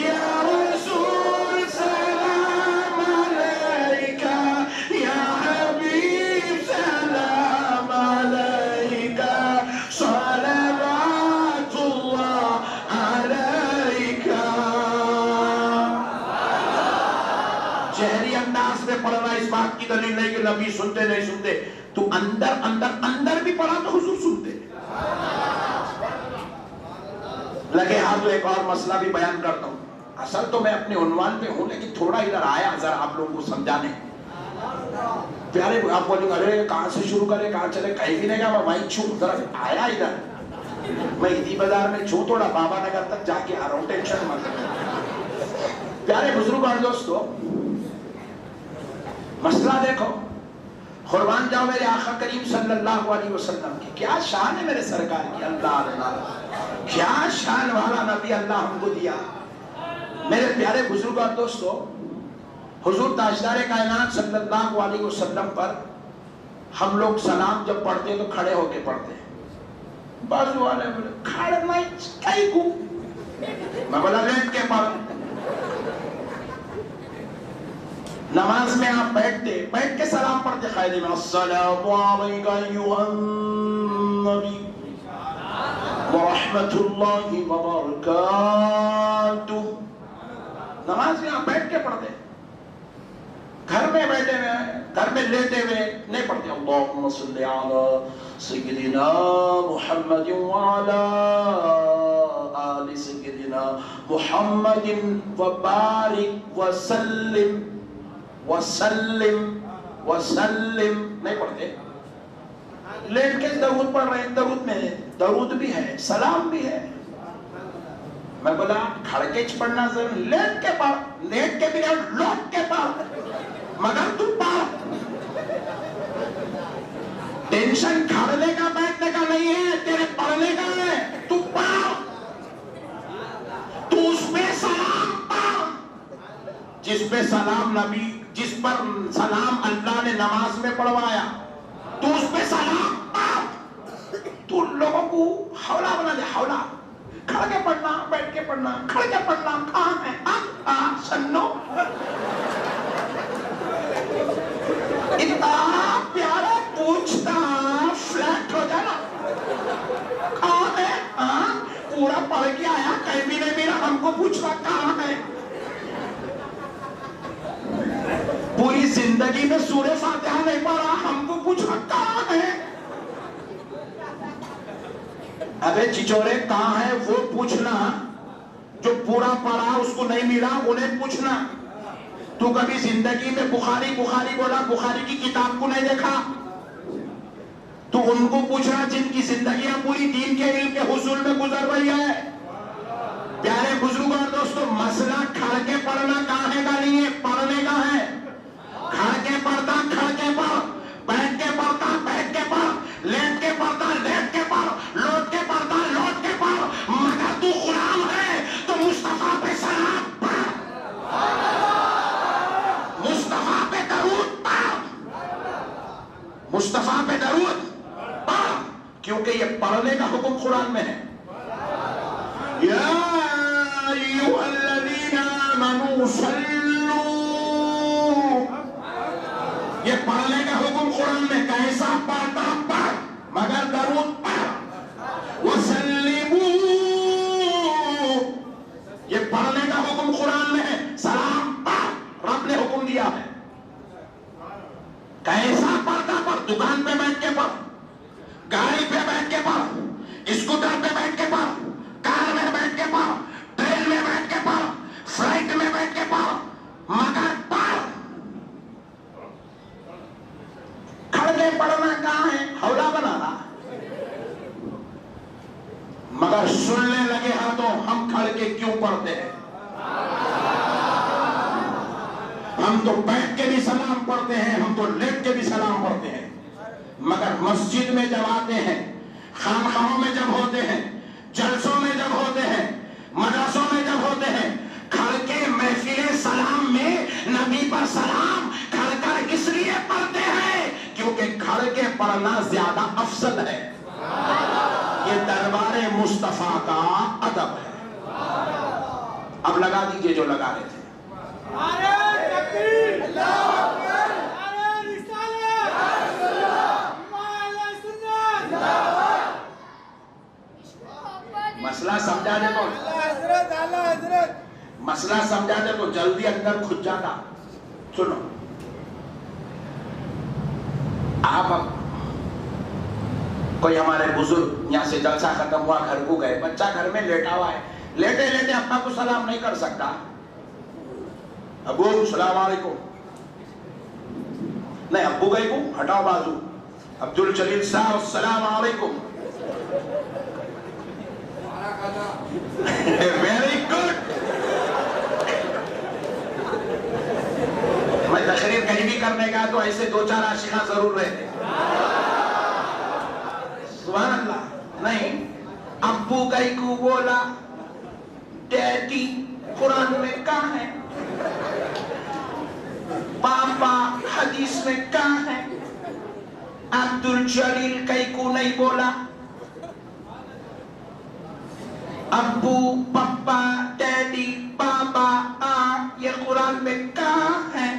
یا رسول سلام علیکہ، یا حبیب سلام علیکہ، صلوات اللہ علیکہ. جہری انداز میں پڑھنا اس بات کی دلیل نہیں کہ نبی سنتے نہیں سنتے، تو اندر بھی پڑھا تو حضور سنتے. لگے ہاتھ تو ایک اور مسئلہ بھی بیان کرتا ہوں. اصل تو میں اپنے عنوان پہ ہوں، لیکن تھوڑا ادھر آیا ذرا آپ لوگوں کو سمجھانے. پیارے آپ بولیں گے ارے کہاں سے شروع کرے، کہاں چلے، کہیں بھی نہیں گا، میں وہیں چھوں، ذرا آیا ادھر. میں عیدی بازار میں چھوں، تھوڑا بابا نگر تک جا کے آ رہا ہوں، ٹینشن مت. پیارے بزرگ اور دوستو، مسئلہ دیکھو، قربان جاؤ میرے آقا کریم صلی اللہ علیہ وسلم کی کیا شان ہے، میرے سرکار کی. اللہ اللہ، کیا شان والا نبی اللہ ہم کو دیا. میرے پیارے بزرگ اور دوستو، حضور تاجدار کائنات صلی اللہ علیہ وسلم پر ہم لوگ سلام جب پڑھتے ہیں تو کھڑے ہو کے پڑھتے ہیں. بازو والے بولے کھڑے میں کئی کو، میں بولا لیٹ کے پڑھ. نماز میں آپ بیٹھ کے سلام پڑھتے قائدے میں، السلام علیکم ایھا النبی ورحمۃ اللہ وبرکاتہ. نماز میں آپ بیٹھ کے پڑھتے. گھر میں بیٹھے ہوئے، گھر میں لیٹے ہوئے نہیں پڑھتے. اللہم صلی علی سیدنا محمد وعلی آل سیدنا محمد وبارک وسلم وسلم وسلم نہیں پڑھتے. لیٹ کے درود پڑھ رہے ہیں. درود میں درود بھی ہے، سلام بھی ہے. میں بولا کھڑ کے پڑھنا ضرور، لیٹ کے پڑھ، لیٹ کے بھی لوٹ کے پڑھ، مگر تو پڑھ. ٹینشن کھڑنے کا بیٹھنے کا نہیں ہے، تیرے پڑھنے کا ہے. تو پڑھ، تو اس پہ سلام پڑھ. جس پہ سلام نبی، جس پر سلام اللہ نے نماز میں پڑھوایا، تو اس پہ سلام پڑھ. تو لوگوں کو حولا بنا دے، حولا. کھڑ کے پڑھنا، بیٹھ کے پڑھنا، کھڑ کے پڑھنا، کہاں ہے سنو. اتنا پیارا پوچھتا فلیٹ ہو جائے نا. کہاں ہے؟ پورا پڑھ کے آیا، کہیں بھی نہیں میرا، ہم کو پوچھ رہا کہاں ہے. پوری زندگی میں سورہ فاتحہ نہیں پڑھا، ہم کو پوچھ رہا کہاں ہے. ابے چچورے کہاں ہے وہ پوچھنا، جو پورا پڑھا اس کو نہیں ملا انہیں پوچھنا. تو کبھی زندگی میں بخاری بولا، بخاری کی کتاب کو نہیں دیکھا، تو ان کو پوچھنا جن کی زندگیاں پوری دین کے علم کے حصول میں گزر رہی ہے. پیارے بزرگ اور دوستو، مسئلہ کھڑ کے پڑھنا کہاں کا نہیں ہے، پڑھنے کا ہے. کھڑ کے پڑھتا کھڑ کے پڑھ، بیٹھ کے پڑھتا بیٹھ کے پڑھ، لیٹ کے پڑھتا لیٹ کے پڑھ، لوٹ کے پڑھتا لوٹ کے پڑھ. مگر تو غلام ہے تو مصطفیٰ پہ سلام پڑھ، مصطفیٰ پہ درود پڑھ، مصطفیٰ پہ درود پڑھ، کیونکہ یہ پڑھنے کا حکم قرآن میں ہے. یا ایھا الذین آمنوا صلوا، یہ پڑھنے کا حکم قرآن میں. کیسا پڑھتا پڑھ، مگر درود پڑھ. وسلموا، یہ پڑھنے کا حکم قرآن میں ہے. سلام پڑھ، رب نے حکم دیا ہے. کیسا پڑھتا پڑھ، دکان پہ بیٹھ کے پڑھ، گاڑی پہ بیٹھ کے پڑھ، اسکوٹر پہ بیٹھ کے پڑھ، کار میں بیٹھ کے پڑھ، ٹرین میں بیٹھ کے پڑھ، فلائٹ میں بیٹھ کے پڑھ، مگر پڑھ. پڑھنا کہاں ہے؟ حولا بنانا. مگر سننے لگے ہاتھوں ہم کھڑ کے کیوں پڑھتے ہیں؟ ہم تو بیٹھ کے بھی سلام پڑھتے ہیں, ہم تو لیٹ کے بھی سلام پڑھتے ہیں. مگر مسجد میں جب آتے ہیں, خانقاہوں میں جب ہوتے ہیں, جلسوں میں جب ہوتے ہیں, مدرسوں میں جب ہوتے ہیں, کھڑ کے محفل سلام میں نبی پر سلام کھڑ کر اس لیے پڑھتے ہیں کیونکہ کھڑ کے پڑھنا زیادہ افضل ہے. یہ دربار مصطفیٰ کا ادب ہے. اب لگا دیجئے جو لگا رہے تھے. نعرہ تکبیر، اللہ اکبر، نعرہ رسالت، حمایت سنت. مسئلہ سمجھا دے تو حضرت اعلیٰ حضرت مسئلہ سمجھا دے تو جلدی اندر کھج جاتا. سنو, آپ اب کوئی ہمارے بزرگ یہاں سے جلسہ ختم ہوا گھر کو گئے, بچہ گھر میں لیٹا ہوا ہے, لیٹے لیٹے ابا کو سلام نہیں کر سکتا. ابو السلام علیکم نہیں, ابو گئے کو ہٹاؤ بازو. عبد الجلیل صاحب السلام علیکم. Very good. میں تقریر کہیں بھی کرنے گا تو ایسے دو چار عاشقاں ضرور رہتے. سبحان اللہ. نہیں, ابو گئی کو بولا ڈیڈی قرآن میں کہاں ہے, پاپا حدیث میں کہاں ہے. عبد الجلیل کئی کو نہیں بولا ابو پپا ڈیڈی بابا یہ قرآن میں کہاں ہے.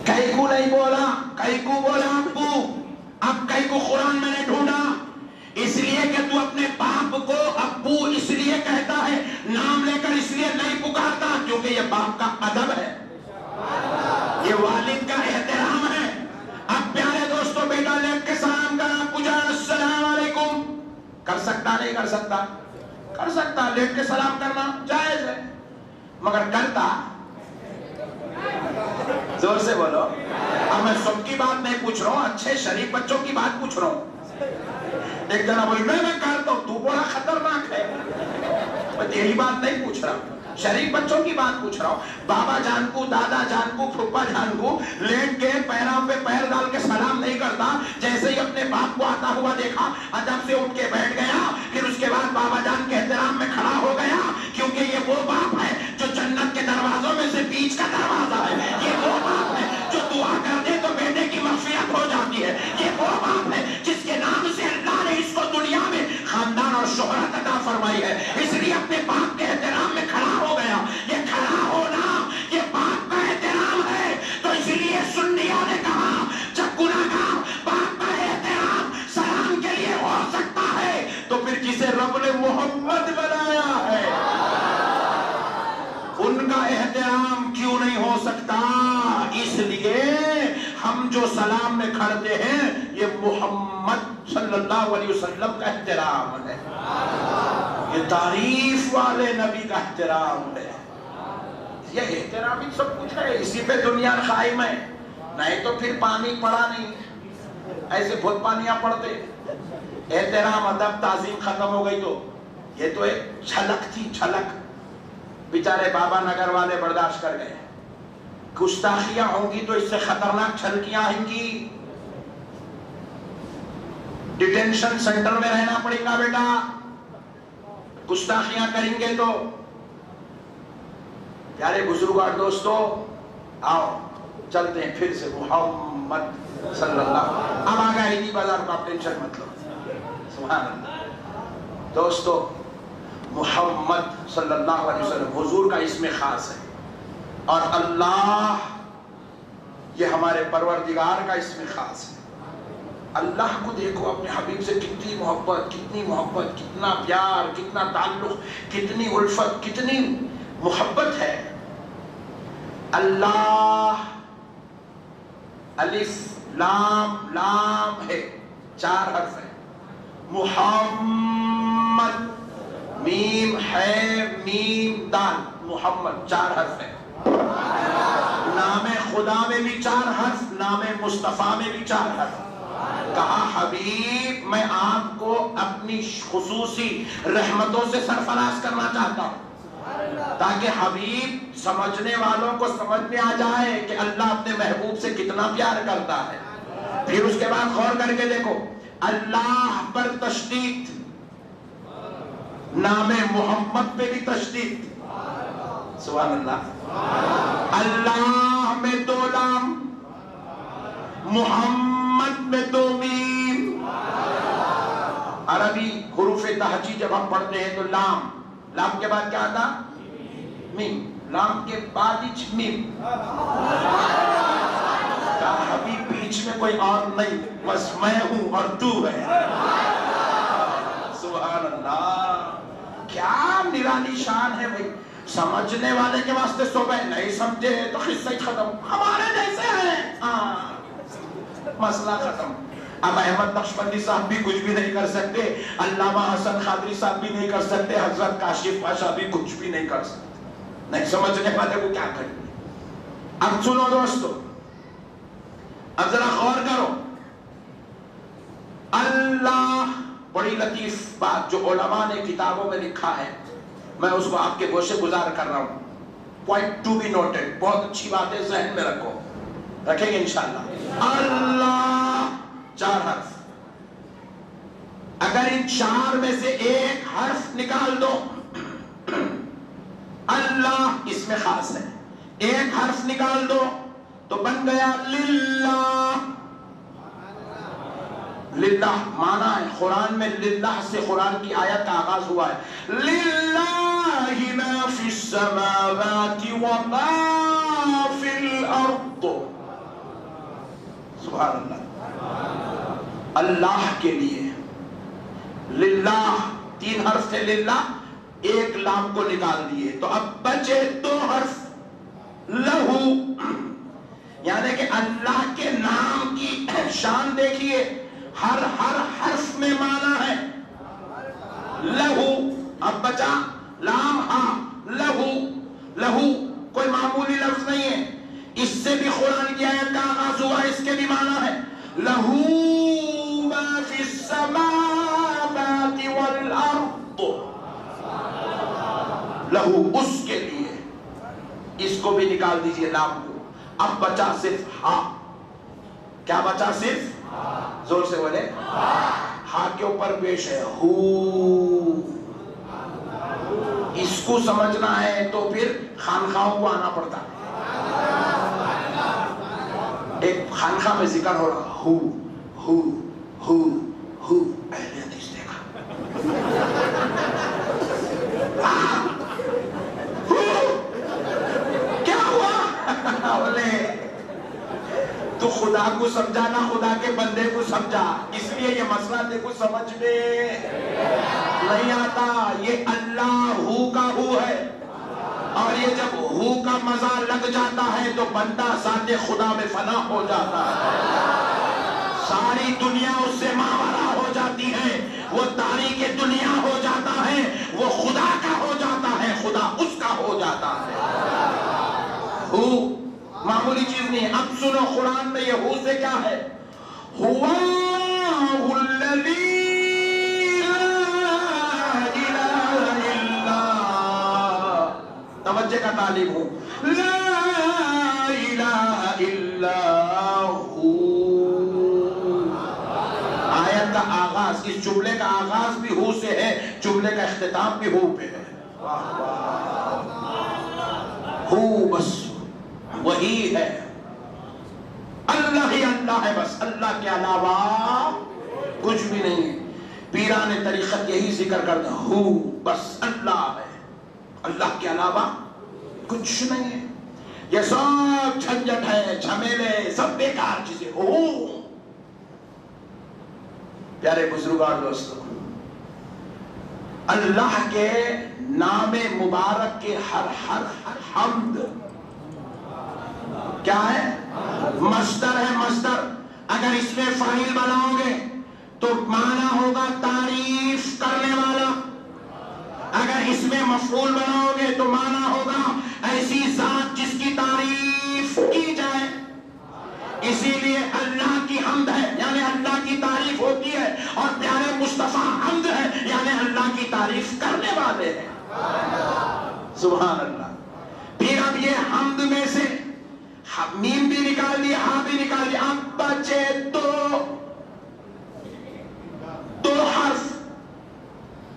کئی کو نہیں بولا, کئی کو بولا ابو. اب کئی کو قرآن میں نے ڈھونڈا اس لیے کہ تو اپنے باپ کو ابو اس لیے کہتا ہے, نام لے کر اس لیے نہیں پکارتا کیونکہ یہ باپ کا ادب ہے, یہ والد کا احترام ہے. اب پیارے دوستو, بیٹا لیٹ کے سلام کرنا, پوچھا السلام علیکم, کر سکتا نہیں کر سکتا؟ کر سکتا. لیٹ کے سلام کرنا جائز ہے, مگر کرتا؟ زور سے بولو. اب میں سب کی بات نہیں پوچھ رہا ہوں, اچھے شریف بچوں کی بات پوچھ رہا ہوں. ایک جنا بولی میں کرتا ہوں, تو بڑا خطرناک ہے. میں تیری بات نہیں پوچھ رہا ہوں, شریف بچوں کی بات پوچھ رہا ہوں. بابا جان کو, دادا جان کو, پھپھا جان کو لیٹ کے پیروں پہ پیر ڈال کے سلام نہیں کرتا. جیسے ہی اپنے باپ کو آتا ہوا دیکھا ادب سے اٹھ کے بیٹھ گیا, پھر اس کے بعد بابا جان کے احترام میں کھڑا ہو گیا کیونکہ یہ وہ باپ ہے جو جنت کے دروازوں میں سے بیچ کا دروازہ ہے. یہ وہ باپ ہے جو دعا کر دے تو بیٹے کی مغفرت ہو جاتی ہے. یہ وہ باپ ہے جس کے نام سے اللہ نے اس کو دنیا میں خاندان اور شہرت عطا فرمائی ہے. اس لیے اپنے باپ کے احترام میں کھڑا ہو گیا. یہ کھڑا ہونا یہ باپ کا احترام ہے. تو اس لیے سنیوں نے کہا جب گناہگار باپ کا احترام سلام کے لیے ہو سکتا ہے تو پھر جسے رب نے محمد بنایا ہے ان کا احترام کیوں نہیں ہو سکتا؟ اس لیے ہم جو سلام میں کھڑتے ہیں یہ محمد صلی اللہ علیہ وسلم کا احترام ہے, یہ تعریف والے نبی کا احترام ہے. یہ احترام ہی سب کچھ ہے, اسی پہ دنیا قائم ہے. نہیں تو پھر پانی پڑا نہیں, ایسے بہت پانیاں پڑتے. احترام ادب تعظیم ختم ہو گئی تو یہ تو ایک چھلک تھی, چھلک. بیچارے بابا نگر والے برداشت کر گئے. گستاخیاں ہوں گی تو اس سے خطرناک چھلکیاں آئیں گی. ڈیٹینشن سینٹر میں رہنا پڑے گا بیٹا, گستاخیاں کریں گے تو. پیارے بزرگ اور دوستو, آؤ چلتے ہیں پھر سے محمد صلی اللہ. اب آگا ہی نہیں بازار کو, آپ ٹینشن مت لو. سبحان اللہ. دوستو, محمد صلی اللہ علیہ وسلم حضور کا اسم خاص ہے, اور اللہ یہ ہمارے پروردگار کا اسم خاص ہے. اللہ کو دیکھو, اپنے حبیب سے کتنی محبت, کتنی محبت, کتنا پیار, کتنا تعلق, کتنی الفت, کتنی محبت ہے. اللہ الف لام لام ہے, 4 حرف ہے. محمد میم ہے میم دال, محمد 4 حرف ہے. نام خدا میں بھی 4 حرف، نام مصطفیٰ میں بھی 4 حرف. کہا حبیب میں آپ کو اپنی خصوصی رحمتوں سے سرفراز کرنا چاہتا ہوں تاکہ حبیب سمجھنے والوں کو سمجھ میں آ جائے کہ اللہ اپنے محبوب سے کتنا پیار کرتا ہے. پھر اس کے بعد غور کر کے دیکھو، اللہ پر تشدید، نام محمد پہ بھی تشدید. سبحان اللہ. اللہ میں 2 لام، محمد میں 2 میم. عربی حروف تہجی جب ہم پڑھتے ہیں تو لام، لام کے بعد کیا آتا؟ میم. لام کے بعد میم. کہا حبیب بیچ میں کوئی اور نہیں، بس میں ہوں اور تو ہے. سبحان اللہ. کیا نرالی شان ہے بھائی. سمجھنے والے کے واسطے صبح، نہیں سمجھے تو قصہ ہی ختم. ہمارے جیسے ہیں، مسئلہ ختم. اب احمد نقشبندی صاحب بھی کچھ بھی نہیں کر سکتے، علامہ حسن خادری صاحب بھی نہیں کر سکتے، حضرت کاشف پاشا بھی کچھ بھی نہیں کر سکتے. نہیں سمجھنے والے کو کیا کریں. اب سنو دوستو، اب ذرا غور کرو. اللہ، بڑی لطیف بات جو علماء نے کتابوں میں لکھا ہے، میں اس کو آپ کے گوشے گزار کر رہا ہوں. Point to be noted. بہت اچھی بات ہے، ذہن میں رکھو، رکھیں گے انشاءاللہ. اللہ 4 حرف. اگر ان 4 میں سے ایک حرف نکال دو، اللہ اس میں خاص ہے، ایک حرف نکال دو تو بن گیا للہ. للہ معنی ہے قرآن میں، للہ سے قرآن کی آیت کا آغاز ہوا ہے. للہ ما فی السماوات وما فی الارض. سبحان اللہ. اللہ کے لیے. للہ 3 حرف تھے، للہ ایک لام کو نکال دیے تو اب بچے 2 حرف. لہو، یعنی کہ اللہ کے نام کی شان دیکھیے، ہر حرف میں معنی ہے. لہو. اب بچا لام ہاں. لہو، لہو کوئی معمولی لفظ نہیں ہے، اس سے بھی قرآن کی آیت کا آغاز ہوا، اس کے بھی معنی ہے. لہو ما فی السماوات والارض. لہو اس کے لیے. اس کو بھی نکال دیجئے لام کو. اب بچا صرف ہاں. کیا بچا؟ صرف زور سے بولے. ہاں کے اوپر پیش ہے ہو. اس کو سمجھنا ہے تو پھر خانخواہوں کو آنا پڑتا ہے. ایک خانخواہ میں ذکر ہو رہا ہو ہو ہو ہو. اہل حدیث دیکھا کیا ہوا؟ بولے تو خدا کو سمجھا نہ خدا کے بندے کو سمجھا. اس لیے یہ مسئلہ دیکھو سمجھ میں نہیں آتا. یہ اللہ ہو کا ہو ہے، اور یہ جب ہو کا مزہ لگ جاتا ہے تو بندہ ذات خدا میں فنا ہو جاتا ہے. ساری دنیا اس سے ماورا ہو جاتی ہے، وہ تاریخ دنیا ہو جاتا ہے، وہ خدا کا ہو جاتا ہے، خدا اس کا ہو جاتا ہے. ہو معمولی چیز نہیں ہے. اب سنو قرآن میں یہ ہو سے کیا ہے؟ هُوَ الَّذِي لَا إِلَهَ إِلَّا. توجہ کا طالب ہوں. لا الہ الا ہو. آیت کا آغاز، اس جملے کا آغاز بھی ہو سے ہے، جملے کا اختتام بھی ہو پہ ہے. ہو بس وہی ہے. اللہ ہی اللہ ہے، بس اللہ کے علاوہ کچھ بھی نہیں ہے. پیران طریقت یہی ذکر کرتا ہو، بس اللہ ہے، اللہ کے علاوہ کچھ نہیں ہے. یہ سب جھنجٹ ہے، جھمیلے، سب بیکار چیزیں. ہو پیارے بزرگان دوستو، اللہ کے نام مبارک کے ہر حمد کیا ہے؟ مصدر ہے. مصدر اگر اس میں فاعل بناؤ گے تو معنی ہوگا تعریف کرنے والا. اگر اس میں مفعول بناؤ گے تو معنی ہوگا ایسی ذات جس کی تعریف اسی لیے اللہ کی حمد ہے یعنی اللہ کی تعریف ہوتی ہے، اور پیارے مصطفیٰ حمد ہے یعنی اللہ کی تعریف کرنے والے ہیں۔ سبحان اللہ۔ پھر اب یہ حمد میں سے میم بھی نکال دیا، ہاں بھی نکال دیا، اب بچے دو حرف،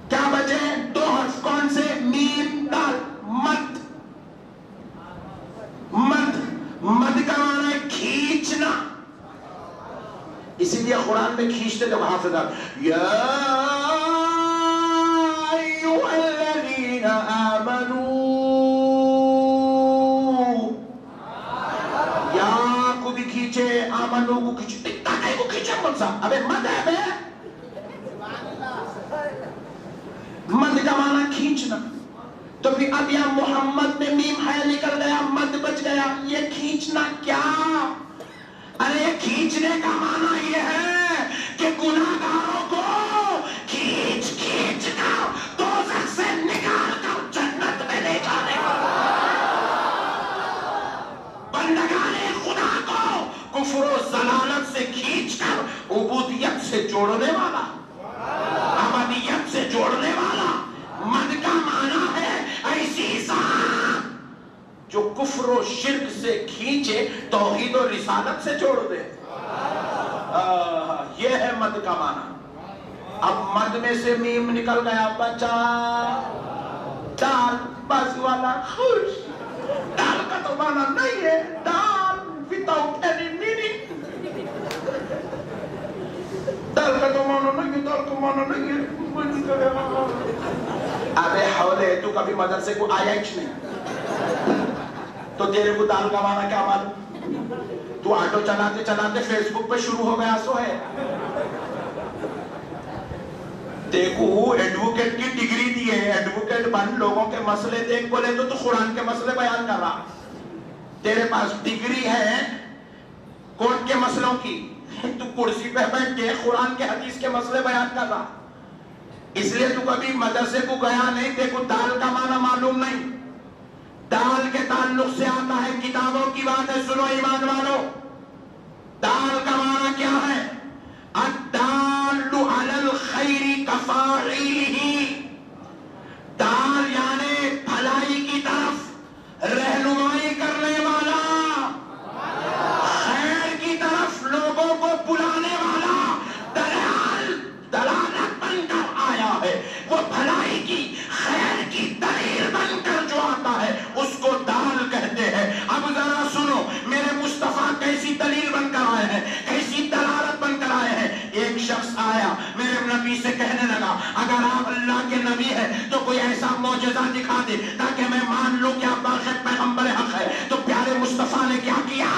کیا بچے؟ دو حرف، کون سے؟ میم دال، مد۔ مد کا معنی ہے کھینچنا، اسی لیے قرآن میں کھینچتے تو کہاں سے تھا؟ یا ایھا الذین آمنوا، یا کو بھی کھینچے، آمنو کو کھینچے، اتنا کہیں کو کھینچے کون سا؟ ابے مد ہے بے، مد کا معنی کھینچنا۔ تو پھر اب یہاں محمد میں میم ہے نکل گیا، مد بچ گیا، یہ کھینچنا کیا؟ ارے کھینچنے کا معنی یہ ہے کہ گناہگاروں کو کھینچ کر دوزخ سے نکال کر جنت میں لے جانے والا، بندگان خدا کو کفر و ضلالت سے کھینچ کر عبودیت سے جوڑنے والا، ابدیت سے جوڑنے والا۔ مد کا معنی ہے ایسی ذات جو کفر و شرک سے کھینچے، توحید و رسالت سے جوڑ دے، یہ ہے مد کا معنی۔ اب مد میں سے میم نکل گیا، بچا دال، بازی والا خوش۔ دال کا تو معنی نہیں ہے، دال without any meaning، دال کا تو معنی نہیں ہے، دال کا معنی نہیں ہے۔ ابے حولے، تو کبھی مدرسے کو آیا ہی نہیں، تو تیرے کو دال کا معنی کیا معلوم؟ تو آٹو چلاتے چلاتے فیس بک پہ شروع ہو گیا سو ہے۔ دیکھو ایڈوکیٹ کی ڈگری دی ہے، ایڈوکیٹ بن، لوگوں کے مسئلے دیکھ بولے تو قرآن کے مسئلے بیان کر رہا، تیرے پاس ڈگری ہے کورٹ کے مسئلوں کی، تو کرسی پہ بیٹھ کے قرآن کے حدیث کے مسئلے بیان کر رہا، اس لیے تو کبھی مدرسے کو گیا نہیں، دیکھو دال کا معنی معلوم نہیں۔ دال کے تعلق سے آتا ہے، کتابوں کی بات ہے، سنو ایمان والو، دال کا معنی کیا ہے؟ الدال علی الخیر کفاعلہ، دال یعنی بھلائی کی طرف رہنمائی کرنے والا، خیر کی طرف لوگوں کو بلانے والا، دلالت بن کر آیا ہے، وہ بھلائی کی خیر کی دلیل بن کر جو آتا ہے اس کو دال کہتے ہیں۔ اب ذرا سنو، میرے مصطفیٰ کیسی دلیل بن کر آئے ہیں، کیسی دلالت بن کر آئے ہیں۔ ایک شخص آیا میرے نبی سے کہنے لگا، اگر آپ اللہ کے نبی ہیں تو کوئی ایسا معجزہ دکھا دے تاکہ میں مان لوں کہ آپ باقی پیغمبر حق ہے۔ تو پیارے مصطفیٰ نے کیا کیا؟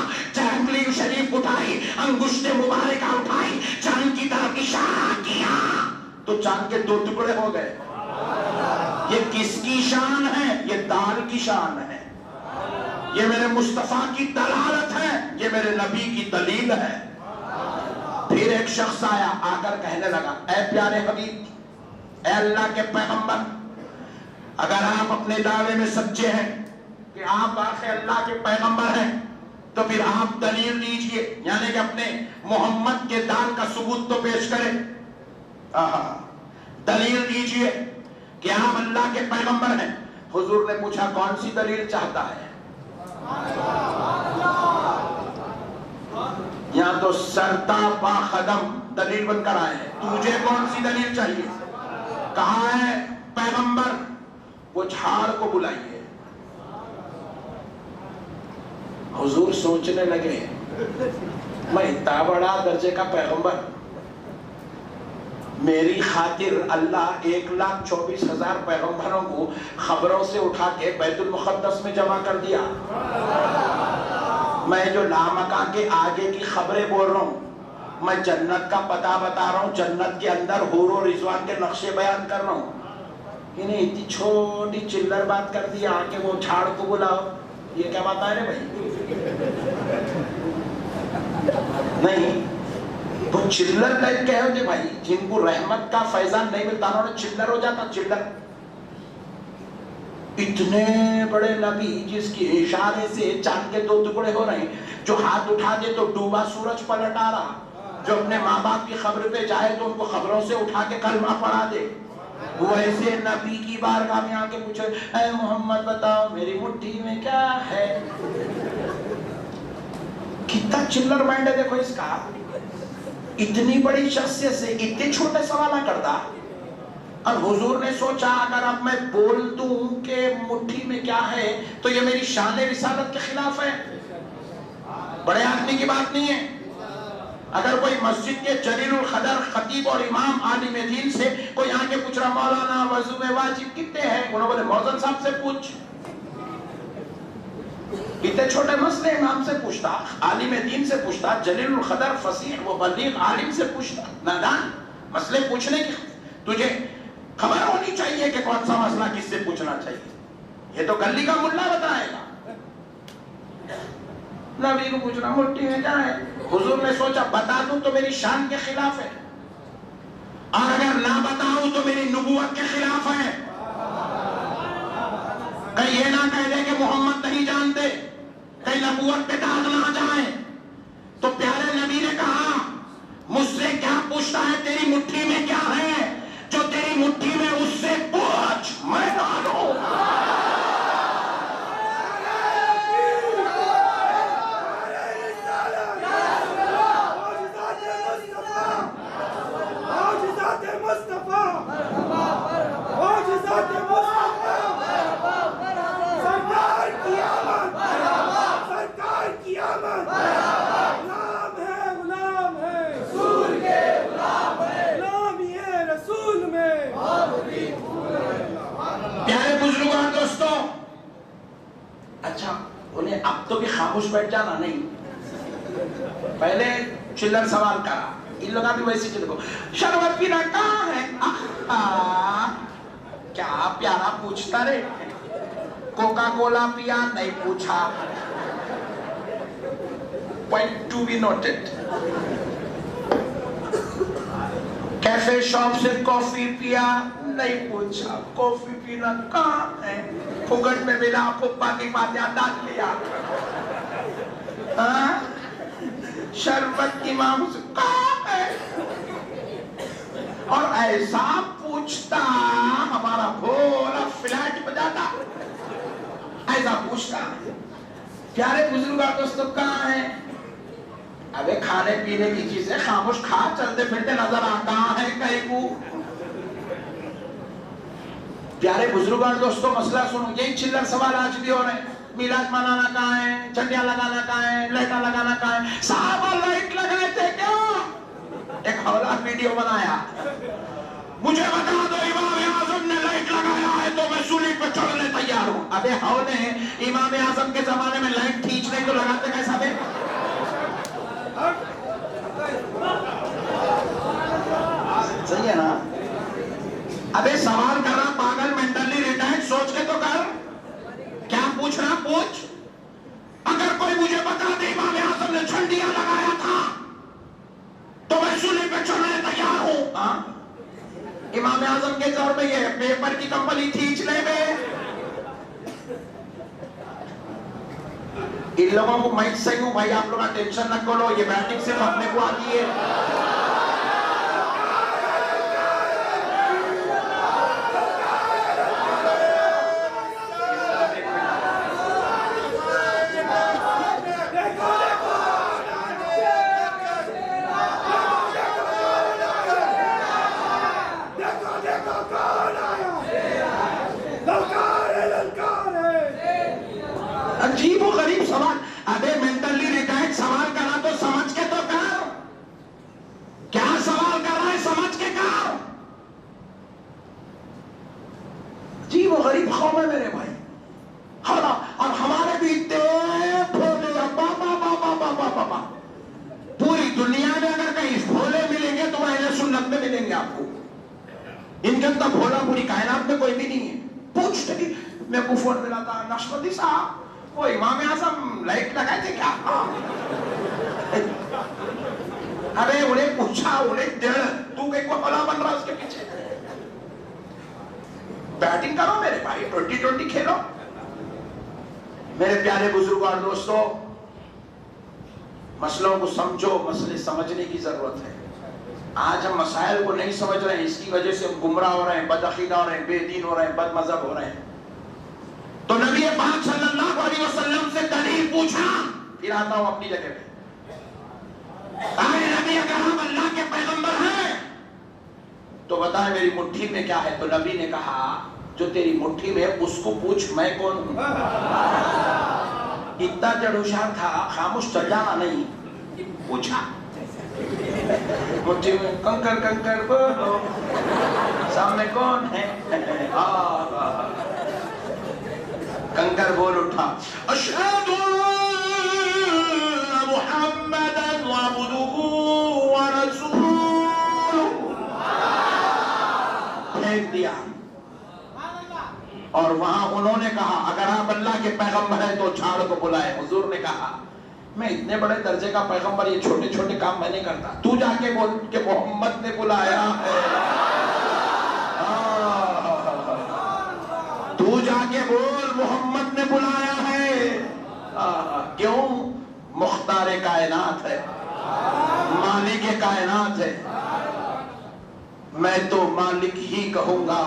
انگلی شریف اٹھائی، انگشت مبارکہ اٹھائی، چاند کی طرف اشارہ کیا تو چاند کے 2 ٹکڑے ہو گئے۔ یہ کس کی شان ہے؟ یہ دال کی شان ہے، یہ میرے مصطفیٰ کی دلالت ہے، یہ میرے نبی کی دلیل ہے۔ پھر ایک شخص آیا، آ کر کہنے لگا، اے پیارے حبیب، اے اللہ کے پیغمبر، اگر آپ اپنے دعوے میں سچے ہیں کہ آپ واقعی اللہ کے پیغمبر ہیں تو پھر آپ دلیل دیجئے، یعنی کہ اپنے محمد کے دان کا ثبوت تو پیش کریں، دلیل دیجئے کہ آپ اللہ کے پیغمبر ہیں۔ حضور نے پوچھا کون سی دلیل چاہتا ہے؟ یہاں تو سرتا پا خدم دلیل بن کر آئے ہیں، تجھے کون سی دلیل چاہیے؟ کہاں ہے پیغمبر؟ وہ جھاڑ کو بلائیے۔ حضور سوچنے لگے، میں اتنا بڑا درجے کا پیغمبر، میری خاطر اللہ 1,24,000 پیغمبروں کو خبروں سے اٹھا کے بیت المقدس میں جمع کر دیا، میں جو لامکان کے آگے کی خبریں بول رہا ہوں، میں جنت کا پتہ بتا رہا ہوں، جنت کے اندر حور و رضوان کے نقشے بیان کر رہا ہوں، انہیں اتنی چھوٹی چلر بات کر دی، آ کے وہ جھاڑ کو بلاؤ، یہ کیا بات ہے رے بھائی؟ نہیں، وہ چلر ٹائپ کہے ہوتے بھائی، جن کو رحمت کا فیضان نہیں ملتا انہوں نے چلر ہو جاتا، چلر۔ اتنے بڑے نبی جس کے اشارے سے چاند کے 2 ٹکڑے ہو رہے ہیں، جو ہاتھ اٹھا دے تو ڈوبا سورج پلٹ آ رہا، جو اپنے ماں باپ کی قبر پہ جائے تو ان کو قبروں سے اٹھا کے کلمہ پڑھا دے، وہ ایسے نبی کی بارگاہ میں آ کے پوچھے اے محمد بتاؤ میری مٹھی میں کیا ہے؟ کتنا چلر مائنڈ ہے دیکھو اس کا، اتنی بڑی شخصیت سے اتنے چھوٹے سوال کرتا۔ اور حضور نے سوچا اگر اب میں بول دوں کہ مٹھی میں کیا ہے تو یہ میری شان رسالت کے خلاف ہے، بڑے آدمی کی بات نہیں ہے۔ اگر کوئی مسجد کے جلیل القدر خطیب اور امام عالم دین سے کوئی آ کے پوچھ رہا مولانا وضو میں واجب کتنے ہیں، انہوں نے بولے موزن صاحب سے پوچھ، اتنے چھوٹے مسئلے امام سے پوچھتا، عالم دین سے پوچھتا، جلیل القدر فصیح و بلیغ عالم سے پوچھتا، نادان مسئلے پوچھنے کی تجھے خبر ہونی چاہیے کہ کون سا مسئلہ کس سے پوچھنا چاہیے، یہ تو گلی کا ملا بتائے گا۔ نبی کو پوچھنا مٹھی میں کیا ہے، حضور نے سوچا بتا دوں تو میری شان کے خلاف ہے، اور اگر نہ بتاؤں تو میری نبوت کے خلاف ہے، کہیں یہ نہ کہہ دے کہ محمد نہیں جانتے، کہیں نبوت پہ داغ نہ جائے۔ تو پیارے نبی نے کہا مجھ سے کیا پوچھتا ہے، تیری مٹھی میں کیا ہے، جو تیری مٹھی میں اس سے پوچھ، میں ڈالوں۔ اچھا انہیں اب تو بھی خاموش بیٹھ جانا نہیں، پہلے چلر سوال کرا، ان لوگوں بھی ویسی چیز کو شربت پینا کہاں ہے، کیا پیارا پوچھتا رے، کوکا کولا پیا نہیں پوچھا، point to be noted, cafe shop سے کافی پیا نہیں پوچھا، کافی پینا کہاں ہے، پھگٹ میں ملا پھپا کی فاتحہ ڈال لیا، شربت امام سے کہاں ہے، اور ایسا پوچھتا ہمارا بھولا فلیٹ بجاتا، ایسا پوچھتا۔ پیارے بزرگوں دوستوں کہاں ہے، ابے کھانے پینے کی چیزیں خاموش کھا، چلتے پھرتے نظر آتا ہے کہیں کو۔ پیارے بزرگوں دوستوں مسئلہ سنو، یہی چلر سوال آج بھی ہو رہے ہیں، میلاد منانا کہاں ہے، جھنڈیاں لگانا کہاں ہے، لائٹاں لگانا کہاں ہے، صحابہ لائٹ لگائے تھے کیا؟ ایک حوالہ ویڈیو بنایا، مجھے بتا دو امام اعظم نے لائٹ لگایا ہے تو میں سولی پہ چڑھنے تیار ہوں۔ ابے حوالے امام اعظم کے زمانے میں لائٹ کھینچنے کو لگاتے کیسا بے؟ صحیح ہے نا؟ ابے سوال کر رہا پاگل مینٹلی ریٹائرڈ، سوچ کے تو کر، کیا پوچھ رہا پوچھ۔ اگر کوئی مجھے بتا دے امام اعظم نے جھنڈیاں لگایا تھا تو میں سولی پہ چڑھنے تیار ہوں۔ امام اعظم کے دور میں یہ پیپر کی کمپنی کھینچ لے میں، ان لوگوں کو میں صحیح ہوں بھائی، آپ لوگا ٹینشن نہ کرو، یہ بیٹنگ صرف اپنے کو آتی ہے۔ عجیب و غریب سوال، ابے مینٹلی ریٹائرڈ سوال کرا تو سمجھ کے تو کر، کیا سوال کر رہا ہے سمجھ کے کر۔ عجیب و غریب قوم ہے میرے بھائی، اور ہمارے بھی اتنے بھولے، بابا پوری دنیا میں اگر کہیں بھولے ملیں گے تو اہل سنت میں ملیں گے آپ کو، ان کے اندر بھولا پوری کائنات میں کوئی بھی نہیں ہے۔ پوچھتے کہ میں کو فون ملا تھا نشمتی صاحب، وہ امام اعظم لائٹ لگائے تھے کیا؟ ارے انہیں پوچھا، انہیں ڈیڑھ تو کہ کوئی بلا بن رہا اس کے پیچھے، بیٹنگ کرو میرے بھائی, 20-20 کھیلو. میرے پیارے بزرگوں اور دوستوں, مسئلوں کو سمجھو, مسئلے سمجھنے کی ضرورت ہے. آج ہم مسائل کو نہیں سمجھ رہے ہیں, اس کی وجہ سے ہم گمراہ ہو رہے ہیں, بد عقیدہ ہو رہے ہیں, بے دین ہو رہے ہیں, بد مذہب ہو رہے ہیں. تو نبی پاک صلی اللہ علیہ وسلم سے دلیل پوچھا. پھر آتا ہوں اپنی جگہ پہ. نبی اگر ہم اللہ کے پیغمبر ہیں تو بتائیں میری مٹھی میں کیا ہے؟ تو نبی نے کہا جو تیری مٹھی میں اس کو پوچھ میں کون ہوں. اتنا جڑوشان تھا, خاموش چل جانا نہیں, پوچھا. مٹھی میں کنکر کنکر بولو, سامنے کون ہے؟ کنکر بول اٹھا, اشہد محمدا عبدہ ورسولہ. پھینک دیا. اور وہاں انہوں نے کہا اگر آپ اللہ کے پیغمبر ہیں تو جھاڑ کو بلائے. حضور نے کہا میں اتنے بڑے درجے کا پیغمبر, یہ چھوٹے چھوٹے کام میں نہیں کرتا. تو جا کے بول کہ محمد نے بلایا ہے. تو جا کے بول محمد نے بلایا ہے. کیوں؟ مختار کائنات ہے, مالک کائنات ہے. میں تو مالک ہی کہوں گا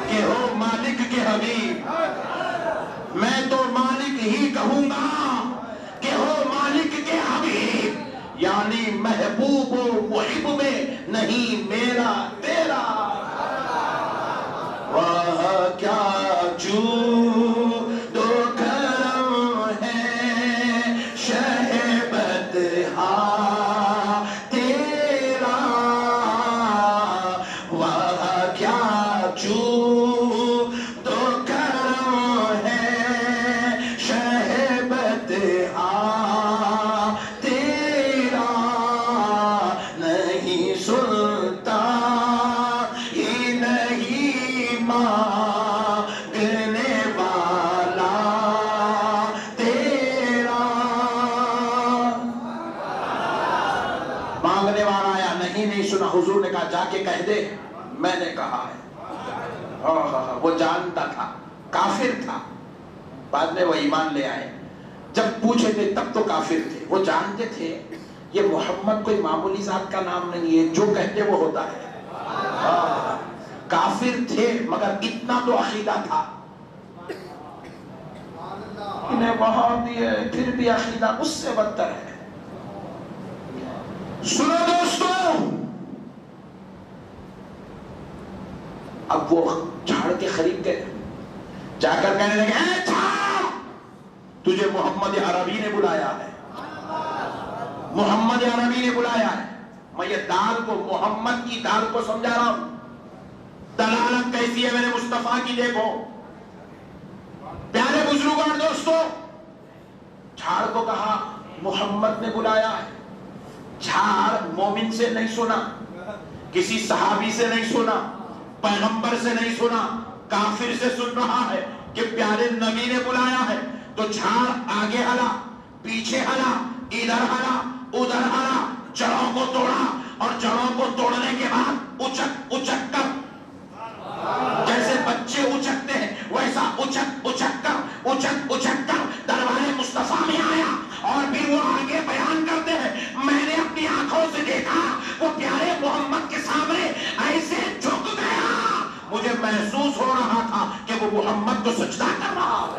کہ ہو مالک کے حبیب. میں تو مالک ہی کہوں گا کہ ہو مالک کے حبیب. یعنی محبوب و محب میں نہیں میرا تیرا. واہ کیا جود و کرم ہے شہبت ہاں تیرا. واہ کیا جود و کرم ہے شہبت ہاں تیرا. نہیں سنتا یہ نہیں مانگنے والا تیرا. مانگنے والا آیا, نہیں سنا. حضور نے کہا جا کے کہہ دے میں نے کہا ہے. وہ جانتا تھا, کافر تھا, بعد میں وہ ایمان لے آئے. جب پوچھے تھے تب تو کافر تھے. وہ جانتے تھے یہ محمد کوئی معمولی ذات کا نام نہیں ہے, جو کہتے وہ ہوتا ہے. کافر تھے مگر اتنا تو عقیدہ تھا. انہیں وہاں بھی ہے پھر بھی عقیدہ اس سے بدتر ہے. سنو دوستو, اب وہ جھاڑ کے قریب گئے, جا کر کہنے لگے اے جھاڑ, تجھے محمد عربی نے بلایا ہے. محمد عربی نے بلایا ہے. میں یہ دال کو, محمد کی دال کو سمجھا رہا ہوں. دلالت کیسی ہے میرے مصطفیٰ کی دیکھو. پیارے بزرگوں اور دوستو, جھاڑ کو کہا محمد نے بلایا ہے. جھاڑ مومن سے نہیں سنا, کسی صحابی سے نہیں سنا, پیغمبر سے نہیں سنا, کافر سے سن رہا ہے کہ پیارے نبی نے بلایا ہے. تو جھاڑ آگے ہلا, پیچھے ہلا, ادھر ہلا, ادھر ہلا, جڑوں کو توڑا, اور جڑوں کو توڑنے کے بعد اچک اچک کر, جیسے بچے اچکتے ہیں ویسا اچک اچک کر دربار مصطفیٰ میں آیا. اور پھر وہ آگے بیان کرتے ہیں میں نے اپنی آنکھوں سے دیکھا وہ پیارے محمد کے سامنے ایسے جھک گیا, مجھے محسوس ہو رہا تھا کہ وہ محمد کو سجدہ کر رہا ہے.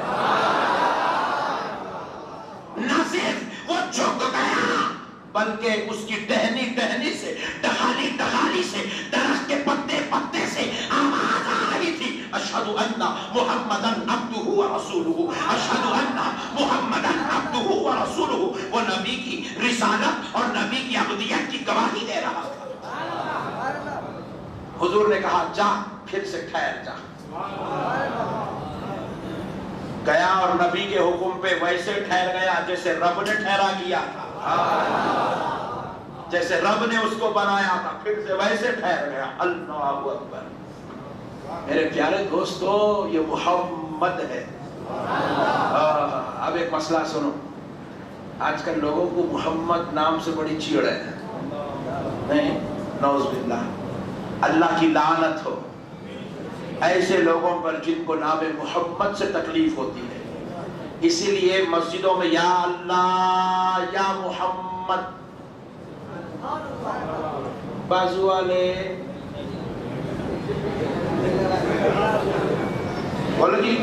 نہ صرف وہ جھک گیا بلکہ اس کی ٹہنی سے, ڈغالی سے, درخت کے پتے سے آواز آ رہی تھی, اشہد ان محمدا عبدہ ورسولہ, اشہد ان محمدا عبدہ ورسولہ. وہ نبی کی رسالت اور نبی کی عبدیت کی گواہی دے رہا تھا. حضور نے کہا جا, پھر سے ٹھہر جا. گیا اور نبی کے حکم پہ ویسے ٹھہر گیا جیسے رب نے ٹھہرا کیا تھا, جیسے رب نے اس کو بنایا تھا, پھر سے ویسے ٹھہر گیا. اللہ اکبر. میرے پیارے دوستو, یہ محمد ہے. اب ایک مسئلہ سنو, آج کل لوگوں کو محمد نام سے بڑی چیڑ ہے. نہیں, نعوذ باللہ, اللہ کی لعنت ہو. ایسے لوگوں پر جن کو نام محمد سے تکلیف ہوتی ہے. اسی لیے مسجدوں میں یا اللہ یا محمد. بازو والے بولو جی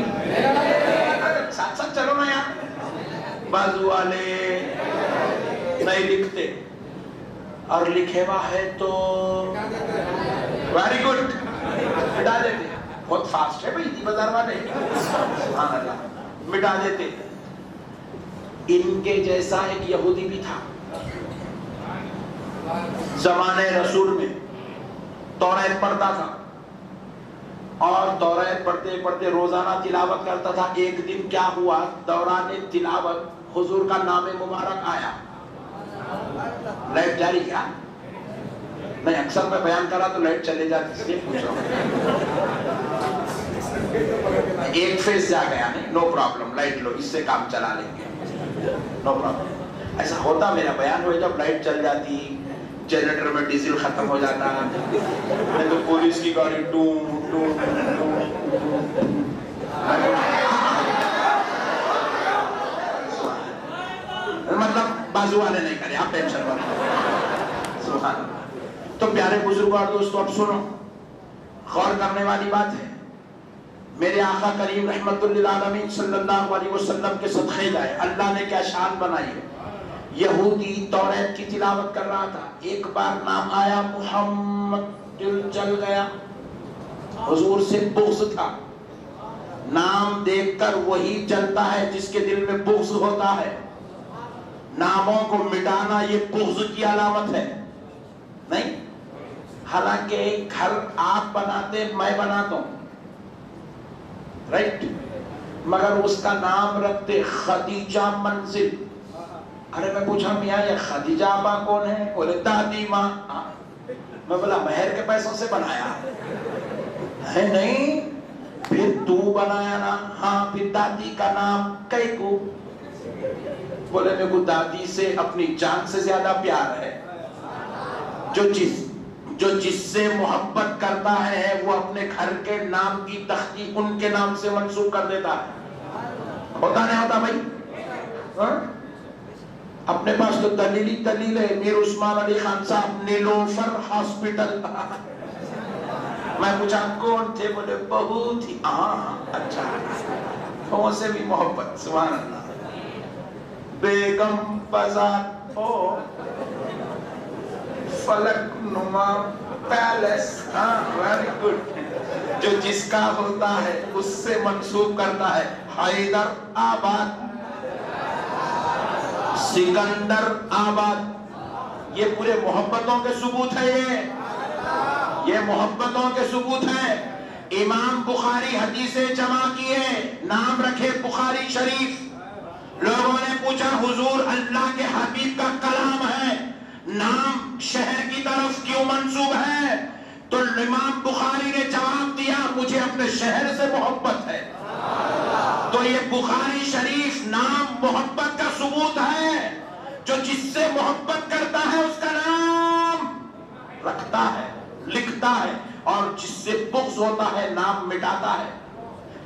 ساتھ ساتھ چلو نا یار. بازو والے نہیں لکھتے اور لکھے ہوا ہے تو ویری گڈ مٹا دیتے. بہت فاسٹ ہے بھائی بازار والے, سبحان اللہ, مٹا دیتے. ان کے جیسا ایک یہودی بھی تھا زمانے رسول میں, توریت پڑھتا تھا اور توریت پڑھتے پڑھتے روزانہ تلاوت کرتا تھا. ایک دن کیا ہوا, دوران تلاوت حضور کا نام مبارک آیا. لائٹ جاری کیا نہیں, اکثر میں بیان کرا تو لائٹ چلے جاتی, اس لیے پوچھ رہا ہوں. ایک فیس جا گیا نہیں, نو پرابلم, لائٹ لو, اس سے کام چلا لیں گے, نو پرابلم. ایسا ہوتا میرا بیان ہوئے جب لائٹ چل جاتی, جنریٹر میں ڈیزل ختم ہو جاتا, نہیں تو پولیس کی گاڑی ٹوم ٹوم ٹوم. مطلب بازو والے نہیں کرے, آپ ٹینشن والے. سبحان اللہ. تو پیارے بزرگوں اور دوستوں, اب سنو, غور کرنے والی بات ہے. میرے آقا کریم رحمت للعالمین صلی اللہ علیہ وسلم کے صدقے جائے, اللہ نے کیا شان بنائی ہے. یہودی توریت کی تلاوت کر رہا تھا, ایک بار نام آیا محمد, دل جل گیا. حضور سے بغض تھا. نام دیکھ کر وہی جلتا ہے جس کے دل میں بغض ہوتا ہے. ناموں کو مٹانا یہ بغض کی علامت ہے نہیں. حالانکہ گھر آپ بناتے, میں بناتا ہوں, رائٹ, مگر اس کا نام رکھتے خدیجہ منزل. ارے میں پوچھا میاں یہ خدیجہ آبا کون ہے؟ بولے دادی ماں. میں بولا مہر کے پیسوں سے بنایا ہے؟ نہیں. پھر تو بنایا نا؟ ہاں. پھر دادی کا نام کئی کو؟ بولے میرے کو دادی سے اپنی جان سے زیادہ پیار ہے. جو جس سے محبت کرتا ہے وہ اپنے گھر کے نام کی تختی ان کے نام سے منسوخ کر دیتا ہے. ہوتا نہیں ہوتا بھائی؟ اپنے پاس تو دلیل ہے. میر عثمان علی خان صاحب, نیلوفر ہاسپٹل. میں پوچھا کون تھے؟ بولے بہت ہی. اچھا, وہ سے بھی محبت. سبحان اللہ. بیگم بازار ہو, فلک نما پیلس. Very good. جو جس کا ہوتا ہے اس سے منسوب کرتا ہے. حیدر آباد, سکندر آباد, یہ پورے محبتوں کے ثبوت ہے. یہ محبتوں کے ثبوت ہے. امام بخاری حدیثیں جمع کیے, نام رکھے بخاری شریف. لوگوں نے پوچھا حضور اللہ کے حبیب کا کلام ہے, نام شہر کی طرف کیوں منسوب ہے؟ تو امام بخاری نے جواب دیا مجھے اپنے شہر سے محبت ہے. تو یہ بخاری شریف نام محبت کا ثبوت ہے. جو جس سے محبت کرتا ہے اس کا نام رکھتا ہے, لکھتا ہے, اور جس سے بغض ہوتا ہے نام مٹاتا ہے.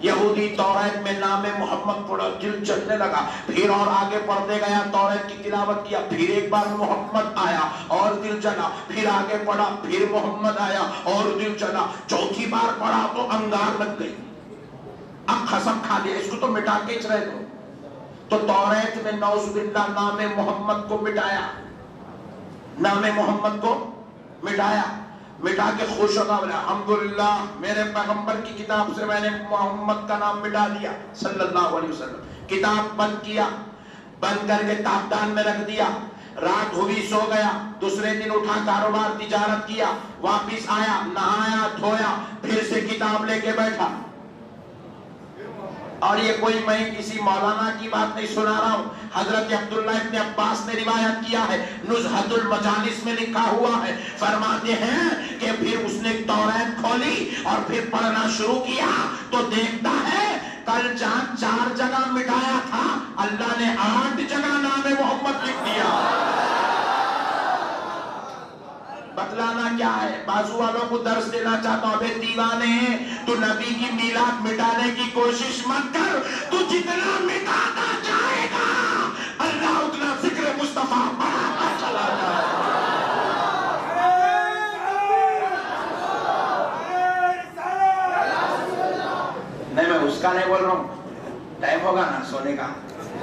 یہودی توریت میں نام محمد پڑھا, دل چلنے لگا. پھر اور آگے پڑھتے گیا, توریت کی تلاوت کیا, پھر ایک بار محمد آیا اور دل چلا. پھر آگے پڑھا, پھر محمد آیا اور دل چلا. چوتھی بار پڑھا تو انگار لگ گئی. اب قسم کھا لیا اس کو تو مٹا کے چھ رہے دو. تو توریت میں نعوذ باللہ نام محمد کو مٹایا, نام محمد کو مٹایا. مٹا کے خوش ہوگا, بولے الحمدللہ میرے پیغمبر کی کتاب سے میں نے محمد کا نام مٹا دیا صلی اللہ علیہ وسلم. کتاب بند کیا, بند کر کے تابدان میں رکھ دیا. رات ہوئی سو گیا, دوسرے دن اٹھا کاروبار تجارت کیا, واپس آیا, نہایا دھویا, پھر سے کتاب لے کے بیٹھا. اور یہ کوئی میں کسی مولانا کی بات نہیں سنا رہا ہوں, حضرت عبداللہ ابن عباس نے روایت کیا ہے, نزہت المجالس میں لکھا ہوا ہے. فرماتے ہیں کہ پھر اس نے توریت کھولی اور پھر پڑھنا شروع کیا تو دیکھتا ہے کل جہاں 4 جگہ مٹایا تھا اللہ نے 8 جگہ نام محمد لکھ دیا. بتلانا کیا ہے؟ بازو والوں کو درس دینا چاہتا ہوں، ابے دیوانے تو نبی کی میلاد مٹانے کی کوشش مت کر، تو جتنا مٹاتا جائے گا اللہ اتنا ذکر مصطفیٰ بڑھاتا چلا جائے گا۔ نہیں میں اس کا نہیں بول رہا ہوں، ٹائم ہوگا نا سونے کا،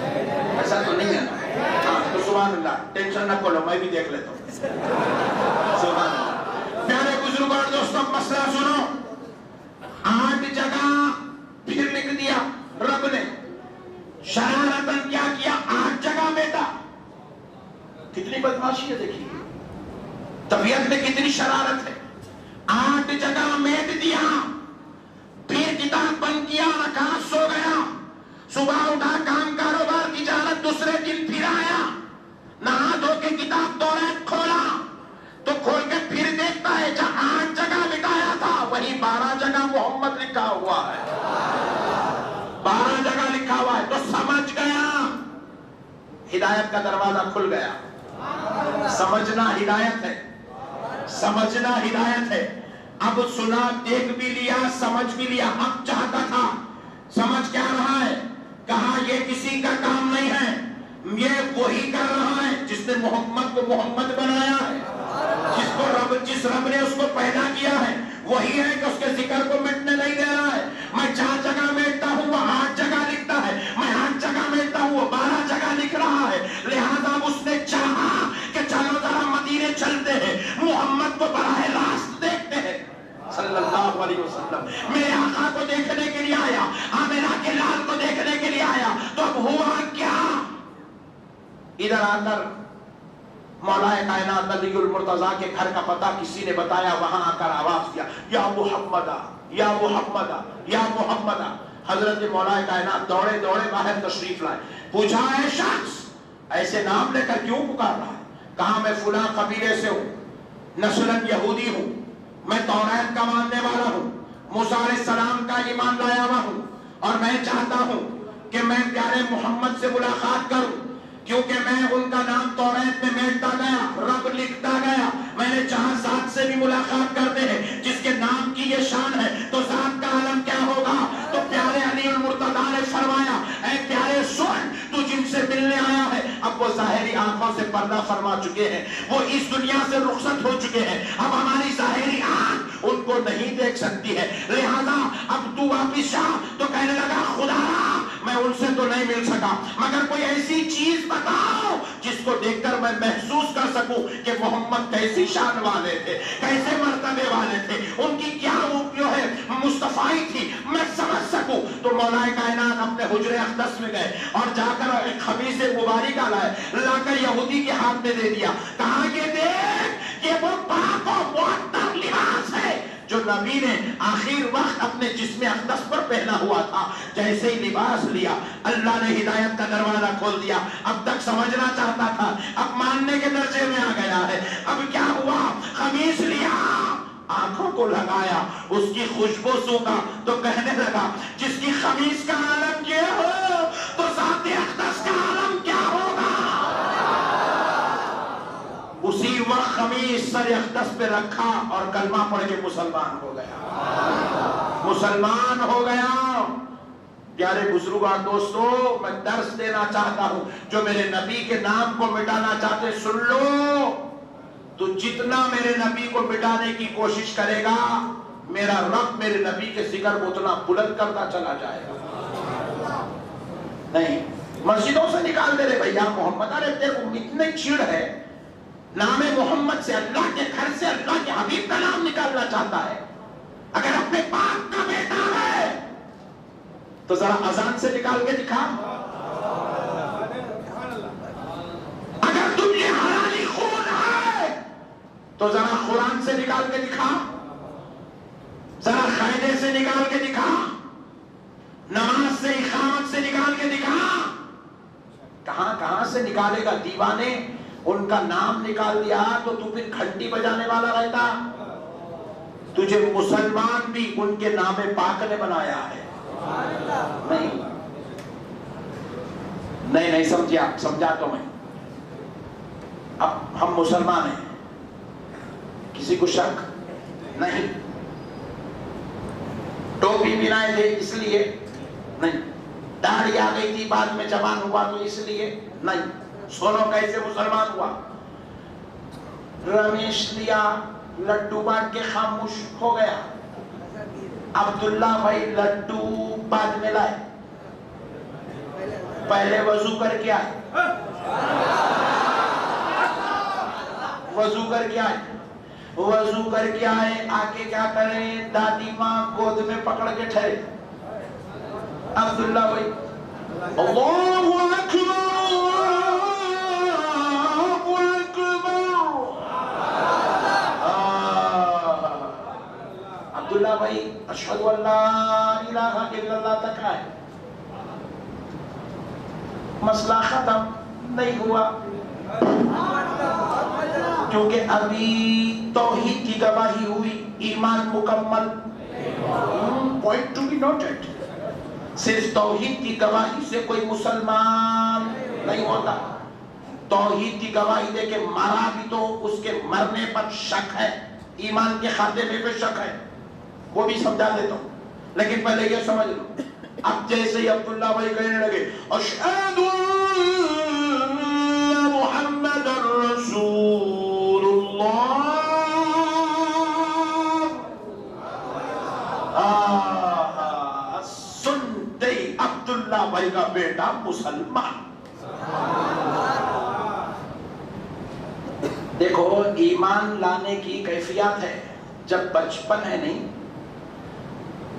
ایسا تو نہیں ہے نا؟ ہاں تو سبحان اللہ، ٹینشن نہ کرو، میں بھی دیکھ لیتا ہوں۔ سبحان اللہ۔ پیارے بزرگ اور دوستوں، مسئلہ سنو، 8 جگہ پھر لکھ دیا رب نے، شرارتاً کیا کیا؟ 8 جگہ بیٹا۔ کتنی بدماشی ہے دیکھیے، طبیعت میں کتنی شرارت ہے۔ 8 جگہ میٹ دیا، پھر کتاب بند کیا، رکعت سو گیا، صبح اٹھا کام کاروبار تجارت، دوسرے دن پھر آیا، نہا دھو کے کتاب توریت کھولا تو کھول کے پھر دیکھتا ہے جہاں 8 جگہ مٹایا تھا وہی 12 جگہ محمد لکھا ہوا ہے، 12 جگہ لکھا ہوا ہے، تو سمجھ گیا، ہدایت کا دروازہ کھل گیا۔ سمجھنا ہدایت ہے، سمجھنا ہدایت ہے۔ اب سنا، دیکھ بھی لیا، سمجھ بھی لیا، اب چاہتا تھا، سمجھ کیا رہا ہے؟ کہا یہ کسی کا کام نہیں ہے، یہ وہی کر رہا ہے جس نے محمد کو محمد بنایا ہے، جس رب نے اس کو پیدا کیا ہے، وہی ہے کہ اس کے ذکر کو مٹنے نہیں دے رہا ہے۔ میں 4 جگہ میٹتا ہوں، وہ 8 جگہ لکھتا ہے، میں 8 جگہ میٹتا ہوں، وہ 12 جگہ لکھ رہا ہے، لہذا اس نے چاہا کہ چلو ذرا مدینے چلتے ہیں، محمد کو براہ راست دیکھتے ہیں صلی اللہ علیہ وسلم، میرے آقا کو دیکھنے کے لیے آیا، آمنہ کے لال کو دیکھنے کے لیے آیا۔ تو اب ہوا کیا؟ ادھر آ کر مولا کائنات نبی المرتضیٰ کے گھر کا پتہ کسی نے بتایا، وہاں آ کر آواز دیا، یا محمدہ یا محمدہ یا محمدہ۔ حضرت مولا کائنات دوڑے دوڑے باہر تشریف لائے، پوچھا ہے شخص ایسے نام لے کر کیوں پکار رہا ہے؟ کہا میں فلاں قبیلے سے ہوں، نسلاً یہودی ہوں، میں توریت کا ماننے والا ہوں، موسیٰ علیہ السلام کا ایمان لایا ہوا ہوں، اور میں چاہتا ہوں کہ میں پیارے محمد سے ملاقات کروں، کیونکہ میں ان کا نام توریت میں میٹتا گیا، رب لکھتا گیا، میں نے چاہا ذات سے بھی ملاقات کرتے ہیں جس کے نام کی یہ شان ہے، تو ذات کا عالم کیا ہوگا؟ تو پیارے علی المرتضیٰ نے فرمایا، اے پیارے سن، تو جن سے ملنے آیا ہے اب وہ ظاہری آنکھوں سے پردہ فرما چکے ہیں، وہ اس دنیا سے رخصت ہو چکے ہیں، اب ہماری ظاہری آنکھ ان کو نہیں دیکھ سکتی ہے، لہذا اب تو واپس جا۔ تو کہنے لگا، خدا میں ان سے تو نہیں مل سکا، مگر کوئی ایسی چیز بتاؤ جس کو دیکھ کر میں محسوس کر سکوں کہ محمد کیسی شان والے تھے، کیسے مرتبے والے تھے، ان کی کیا وہ جو ہے مصطفی تھی، میں سمجھ سکوں۔ تو مولا کائنات اپنے حجرے اقدس میں گئے اور جا کر ایک خمیس مبارکہ لائے، لا کر یہودی کے ہاتھ میں دے دیا، کہا یہ دیکھ، یہ وہ پاک و معطر لباس ہے جو نبی نے آخر وقت اپنے جسم اقدس پر پہنا ہوا تھا۔ جیسے ہی لباس لیا، اللہ نے ہدایت کا دروازہ کھول دیا۔ اب تک سمجھنا چاہتا تھا، اب ماننے کے درجے میں آ گیا ہے۔ اب کیا ہوا؟ خمیس لیا، آنکھوں کو لگایا، اس کی خوشبو سونگا تو کہنے لگا، جس کی خمیس کا عالم یہ ہو تو ذات اقدس کا عالم کیا ہوگا؟ اسی وقت خمیس سر اقدس پہ رکھا اور کلمہ پڑھ کے مسلمان ہو گیا، مسلمان ہو گیا۔ پیارے بزرگ اور دوستو، میں درس دینا چاہتا ہوں، جو میرے نبی کے نام کو مٹانا چاہتے سن لو، تو جتنا میرے نبی کو مٹانے کی کوشش کرے گا، میرا رب میرے نبی کے ذکر کو اتنا بلند کرتا چلا جائے گا۔ نہیں، مسجدوں سے نکال دے رہے بھیا محمد، ارے تیرے کو اتنے چڑ ہے، نام محمد سے، اللہ کے گھر سے اللہ کے حبیب کا نام نکالنا چاہتا ہے۔ اگر اپنے پاک کا بیٹا ہے تو ذرا اذان سے نکال کے دکھا، اگر تم یہ حلالی خون ہے تو ذرا قرآن سے نکال کے دکھا، ذرا قاعدے سے نکال کے دکھا، نماز سے، اقامت سے نکال کے دکھا۔ کہاں کہاں سے نکالے گا دیوانے؟ ان کا نام نکال دیا تو تو پھر گھنٹی بجانے والا رہتا۔ تجھے مسلمان بھی ان کے نام پاک نے بنایا ہے۔ نہیں سمجھا تو میں، اب ہم مسلمان ہیں، کسی کو شک نہیں. ٹوپی پہنائے تھے اس لیے نہیں. داڑھی آ گئی تھی بعد میں جوان ہوا تو اس لیے نہیں. سونو کیسے مسلمان ہوا؟ رمیش لیا لڈو بانٹ کے خاموش ہو گیا. عبداللہ بھائی لڈو بعد میں لائے، پہلے وضو کر کے آئے. وضو کر کے آئے، وضو کر کے آئے، آکے کیا کریں؟ دادی ماں گود میں پکڑ کے ٹھہرے. عبداللہ بھائی اللہ اکبر اللہ اکبر. عبداللہ بھائی اشہد ان لا الہ الا اللہ تک آئے. مسئلہ ختم نہیں ہوا کیونکہ ابھی توحید کی گواہی ہوئی، ایمان مکمل. Point to be noted. صرف توحید کی گواہی سے کوئی مسلمان نہیں ہوتا. توحید کی گواہی دے کے مرا بھی تو اس کے مرنے پر شک ہے، ایمان کے خاتمے پہ شک ہے، وہ بھی سمجھا دیتا ہوں. لیکن پہلے یہ سمجھ لو، اب جیسے ہی عبداللہ بھائی کہنے لگے اشہد ان محمد رسول اللہ، سنتے ہی عبداللہ بھائی کا بیٹا مسلمان. دیکھو ایمان لانے کی کیفیت ہے. جب بچپن ہے نہیں،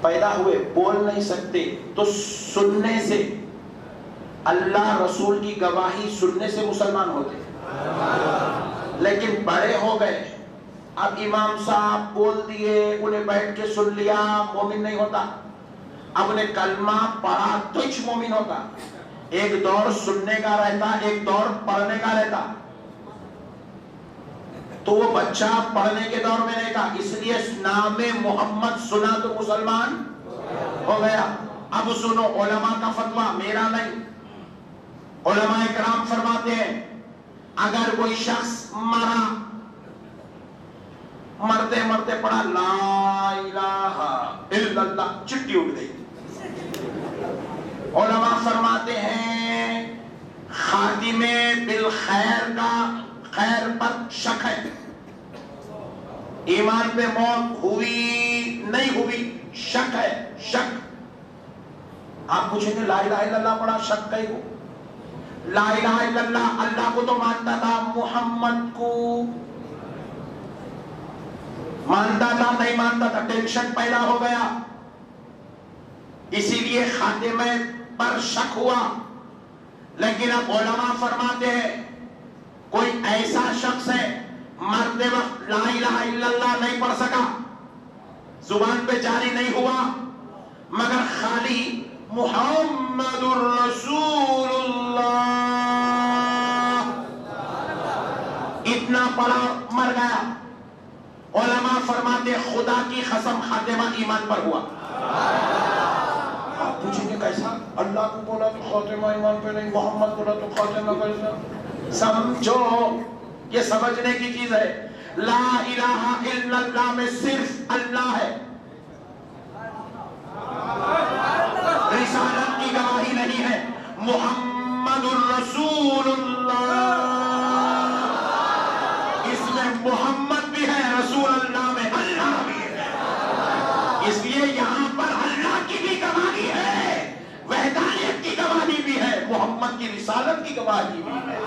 پیدا ہوئے بول نہیں سکتے تو سننے سے، اللہ رسول کی گواہی سننے سے مسلمان ہوتے. لیکن بڑے ہو گئے، اب امام صاحب بول دیے، انہیں بیٹھ کے سن لیا، مومن نہیں ہوتا. اب انہیں کلمہ پڑھا تو مومن ہوتا. ایک دور سننے کا رہتا، ایک دور پڑھنے کا رہتا. تو وہ بچہ پڑھنے کے دور میں رہتا، اس لیے نام محمد سنا تو مسلمان ہو گیا. اب سنو علماء کا فتویٰ، میرا نہیں. علماء کرام فرماتے ہیں اگر کوئی شخص مرتے مرتے پڑھا لا الہ الا اللہ، چٹی اٹھ گئی. علماء فرماتے ہیں خاتمے بالخیر کا، خیر پر شک ہے. ایمان پہ موت ہوئی نہیں ہوئی شک ہے، شک. آپ پوچھیں گے لا الہ الا اللہ پڑھا، شک کئی کو؟ لا الہ الا اللہ اللہ کو تو مانتا تھا، محمد کو مانتا تھا نہیں مانتا تھا، ٹینشن پیدا ہو گیا، اسی لیے خاتمے پر شک ہوا. لیکن اب علماء فرماتے ہیں کوئی ایسا شخص ہے مرتے وقت لا الہ الا اللہ نہیں پڑھ سکا، زبان پہ جاری نہیں ہوا، مگر خالی محمد الرسول اللہ اتنا پڑھا مر گیا. علماء فرماتے خدا کی قسم خاتمہ ایمان پر ہوا. آپ پوچھیں گے کیسا؟ اللہ کو بولا تو خاتمہ ایمان پہ نہیں، محمد بولا تو خاتمہ کیسا؟ سمجھو یہ سمجھنے کی چیز ہے. لا الہ الا اللہ میں صرف اللہ ہے، رسالت کی گواہی نہیں ہے. محمد الرسول اللہ، اس میں محمد بھی ہے، رسول اللہ میں اللہ بھی ہے. اس لیے یہاں پر اللہ کی بھی گواہی ہے، وحدانیت کی گواہی بھی ہے، محمد کی رسالت کی گواہی بھی ہے.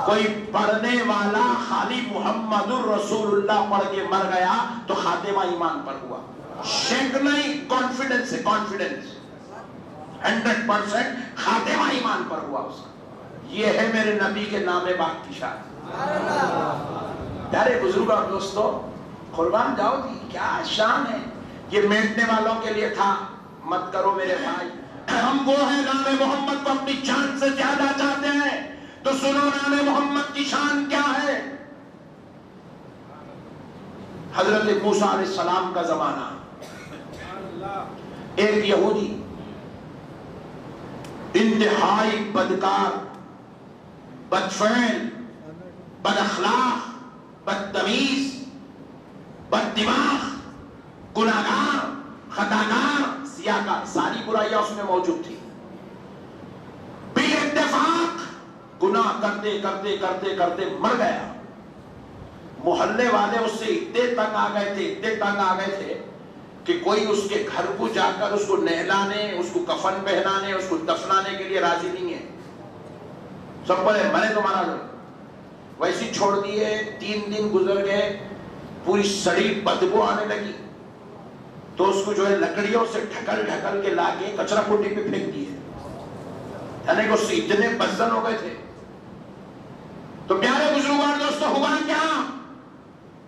کوئی پڑھنے والا خالی محمد الرسول اللہ پڑھ کے مر گیا تو خاتمہ ایمان پر ہوا. شک نہیں، کانفیڈنس ہے، کانفیڈنس 100% خاتمہ ایمان پر ہوا اس کا. یہ ہے میرے نبی کے نام پاک کی شان. پیارے بزرگ اور دوستو، قربان جاؤ جی، کیا شان ہے. یہ میٹنے والوں کے لیے تھا، مت کرو میرے بھائی. ہم وہ ہیں نام محمد کو اپنی جان سے زیادہ چاہتے ہیں، تو سنو نام محمد کی شان کیا ہے. حضرت موسیٰ علیہ السلام کا زمانہ، ایک یہودی انتہائی بدکار، بدفعل، بد اخلاق، بدتمیز، بد دماغ، گناہگار، خطاکار، سیاہکار، ساری برائیاں اس میں موجود تھی. بے اتفاق گناہ کرتے کرتے کرتے کرتے مر گیا. محلے والے اس سے اتنے تنگ آ گئے تھے، اتنے تنگ آ گئے تھے کہ کوئی اس کے گھر کو جا کر اس کو نہلانے، اس کو کفن پہنانے، اس کو دفنانے کے لیے راضی نہیں ہے. سب بولے مرے تمہارا گھر، ویسی چھوڑ دیے. 3 دن گزر گئے، پوری سڑی بدبو آنے لگی، تو اس کو جو ہے لکڑیوں سے ڈھکل ڈھکل کے لا کے کچرا کوٹی پہ پھینک دیے. یعنی کہ اس سے اتنے بدزن ہو گئے تھے. تو پیارے بزرگوار دوستو، ہوا کیا؟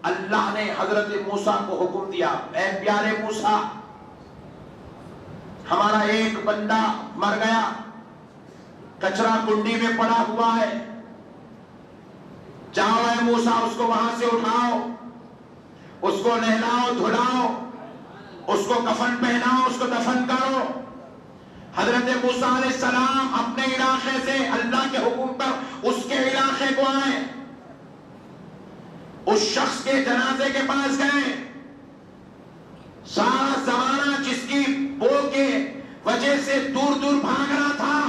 اللہ نے حضرت موسیٰ کو حکم دیا، اے پیارے موسیٰ، ہمارا ایک بندہ مر گیا، کچرا کنڈی میں پڑا ہوا ہے، جاؤ اے موسیٰ اس کو وہاں سے اٹھاؤ، اس کو نہلاؤ دھلاؤ، اس کو کفن پہناؤ، اس کو دفن کرو. حضرت موسیٰ علیہ السلام اپنے علاقے سے اللہ کے حکم پر اس کے علاقے کو آئے، اس شخص کے جنازے کے پاس گئے. سارا زمانہ جس کی بو کے وجہ سے دور دور بھاگ رہا تھا،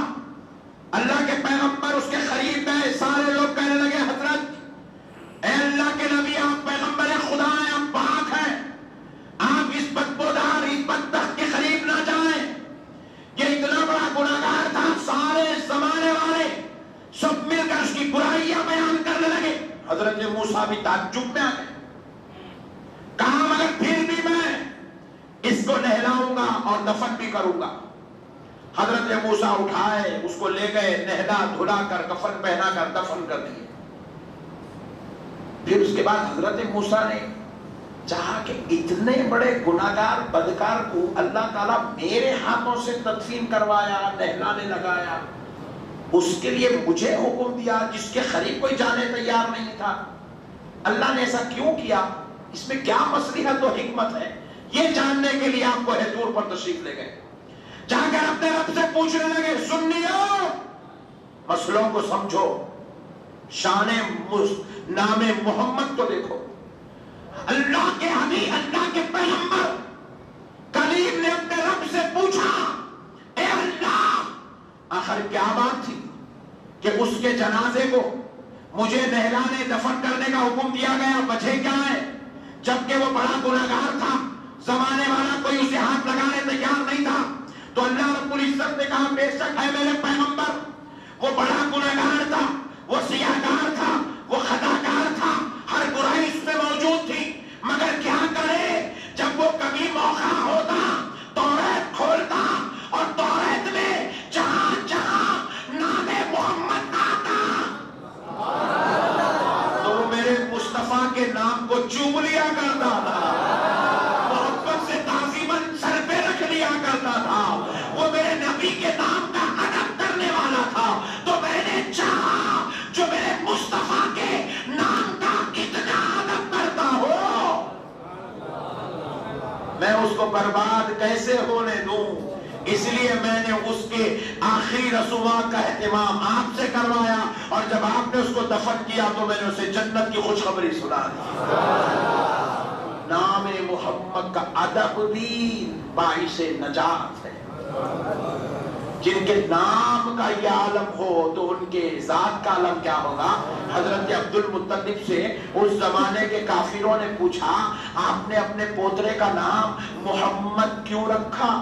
اللہ کے پیغمبر اس کے قریب گئے. سارے لوگ کہنے لگے حضرت اے اللہ کے نبی، آپ پیغمبر خدا ہیں، آپ پاک ہیں، آپ اس بدبودار اس بدبخت کے قریب نہ جائیں، یہ اتنا بڑا گناہگار تھا. سارے زمانے والے سب مل کر اس کی برائیاں بیان کرنے لگے. حضرت موسیٰ بھی تعجب میں آ گئے. کہا مگر پھر بھی میں اس کو نہلاؤں گا اور دفن بھی کروں گا. حضرت موسیٰ اٹھائے، اس کو لے گئے، نہلا دھلا کر کفن پہنا کر دفن کر دیے. پھر اس کے بعد حضرت موسیٰ نے چاہا کہ اتنے بڑے گناہگار بدکار کو اللہ تعالیٰ میرے ہاتھوں سے تدفین کروایا، نہلانے لگایا، اس کے لیے مجھے حکم دیا جس کے قریب کوئی جانے تیار نہیں تھا. اللہ نے ایسا کیوں کیا؟ اس میں کیا مصلحت و حکمت ہے؟ یہ جاننے کے لیے آپ کو دور پر تشریف لے گئے. جا کر اپنے رب سے پوچھنے لگے، سنیو، مسئلوں کو سمجھو، شان نام محمد کو دیکھو. اللہ کے حبیب، اللہ کے پیغمبر کلیم نے اپنے رب سے پوچھا، اے اللہ، آخر کیا بات تھی کہ اس کے جنازے کو مجھے نہلانے دفن کرنے کا حکم دیا گیا؟ وجہ کیا ہے؟ جبکہ وہ بڑا گناہگار تھا، زمانے والا کوئی اسے ہاتھ لگانے تیار نہیں تھا. تو اللہ رب العزت نے کہا، بے شک ہے میرے پیغمبر، وہ بڑا گناہگار تھا، وہ سیاہکار تھا، وہ خطاکار تھا، ہر برائی اس میں موجود تھی، مگر کیا کرے، جب وہ کبھی موقع ہوتا توریت کھولتا اور توریت میں جہاں جہاں نام محمد آتا تو وہ میرے مصطفیٰ کے نام کو چوم لیا کرتا تھا، محبت سے تعظیماً سر پہ رکھ لیا کرتا تھا. وہ میرے نبی کے نام کا ادب کرنے والا تھا. تو میں نے چاہا جو میرے مصطفیٰ کے نام کا اتنا ادب کرتا ہو، میں اس کو برباد کیسے ہونے دوں؟ اس لیے میں نے اس کے آخری رسومات کا اہتمام آپ سے کروایا، اور جب آپ نے اس کو دفن کیا تو میں نے اسے جنت کی خوشخبری سنا دی. نام محمد کا ادب بھی باعث نجات ہے. جن کے نام کا یہ عالم ہو تو ان کے ذات کا عالم کیا ہوگا؟ حضرت عبد المطلب سے اس زمانے کے کافروں نے پوچھا، آپ نے اپنے پوترے کا نام محمد کیوں رکھا؟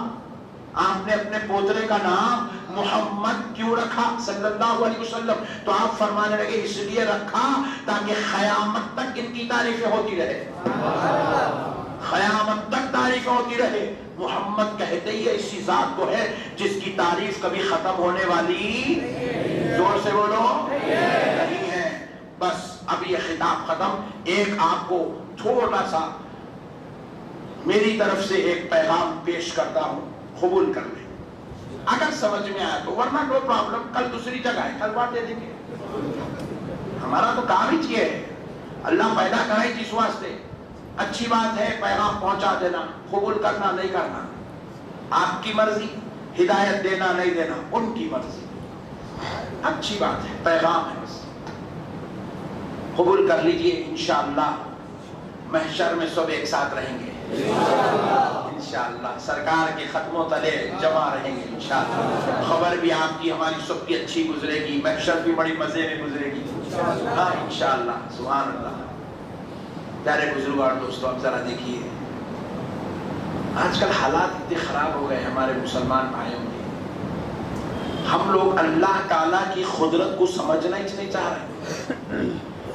آپ نے اپنے پوترے کا نام محمد کیوں رکھا صلی اللہ علیہ وسلم؟ تو آپ فرمانے لگے، اس لیے رکھا تاکہ قیامت تک ان کی تعریفیں ہوتی رہے، قیامت تک تعریفیں ہوتی رہے. محمد کہتے ہی اسی ذات کو ہے جس کی تعریف کبھی ختم ہونے والی، زور سے بولو، نہیں ہے. بس اب یہ خطاب ختم. ایک آپ کو تھوڑا سا میری طرف سے ایک پیغام پیش کرتا ہوں، قبول کر لیں اگر سمجھ میں آیا تو، ورنہ نو پرابلم، کل دوسری جگہ ہے، کل بات دے دیں گے. ہمارا تو کام ہی یہ ہے، اللہ پیدا کرے جس واسطے. اچھی بات ہے پیغام پہنچا دینا، قبول کرنا نہیں کرنا آپ کی مرضی، ہدایت دینا نہیں دینا ان کی مرضی. اچھی بات ہے، پیغام ہے، بس قبول کر لیجئے. انشاءاللہ محشر میں سب ایک ساتھ رہیں گے انشاءاللہ، سرکار کے ختموں تلے جمع رہیں گے انشاءاللہ۔ خبر بھی آپ کی ہماری سب کی اچھی گزرے گی، محشر بھی بڑی مزے میں گزرے گی ہاں انشاءاللہ، سبحان اللہ۔ پیارے بزرگوں اور دوستوں، اب ذرا دیکھیے آج کل حالات اتنے خراب ہو گئے ہمارے مسلمان بھائیوں کے، ہم لوگ اللہ تعالیٰ کی قدرت کو سمجھنا ہی نہیں چاہ رہے،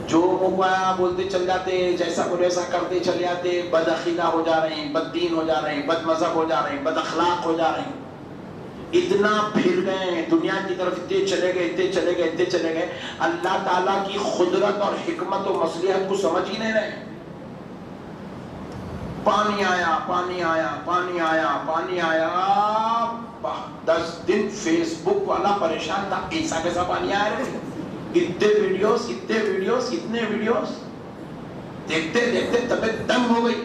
جو مقایا بولتے چل جاتے، جیسا کو ویسا کرتے چل جاتے، بد عقیدہ ہو جا رہے ہیں، بد دین ہو جا رہے ہیں، بد مذہب ہو جا رہے ہیں، بد اخلاق ہو جا رہے ہیں، اتنا پھر گئے ہیں دنیا کی طرف، اتنے چلے گئے اتنے چلے گئے اتنے چلے گئے، اللہ تعالیٰ کی قدرت اور حکمت و مصلحت کو سمجھ ہی نہیں رہے۔ پانی آیا پانی آیا پانی آیا پانی آیا، 10 دن فیس بک والا پریشان تھا، ایسا کیسا پانی آیا رہے، اتنے ویڈیوز اتنے ویڈیوز دیکھتے دیکھتے طبیعت دم ہو گئی،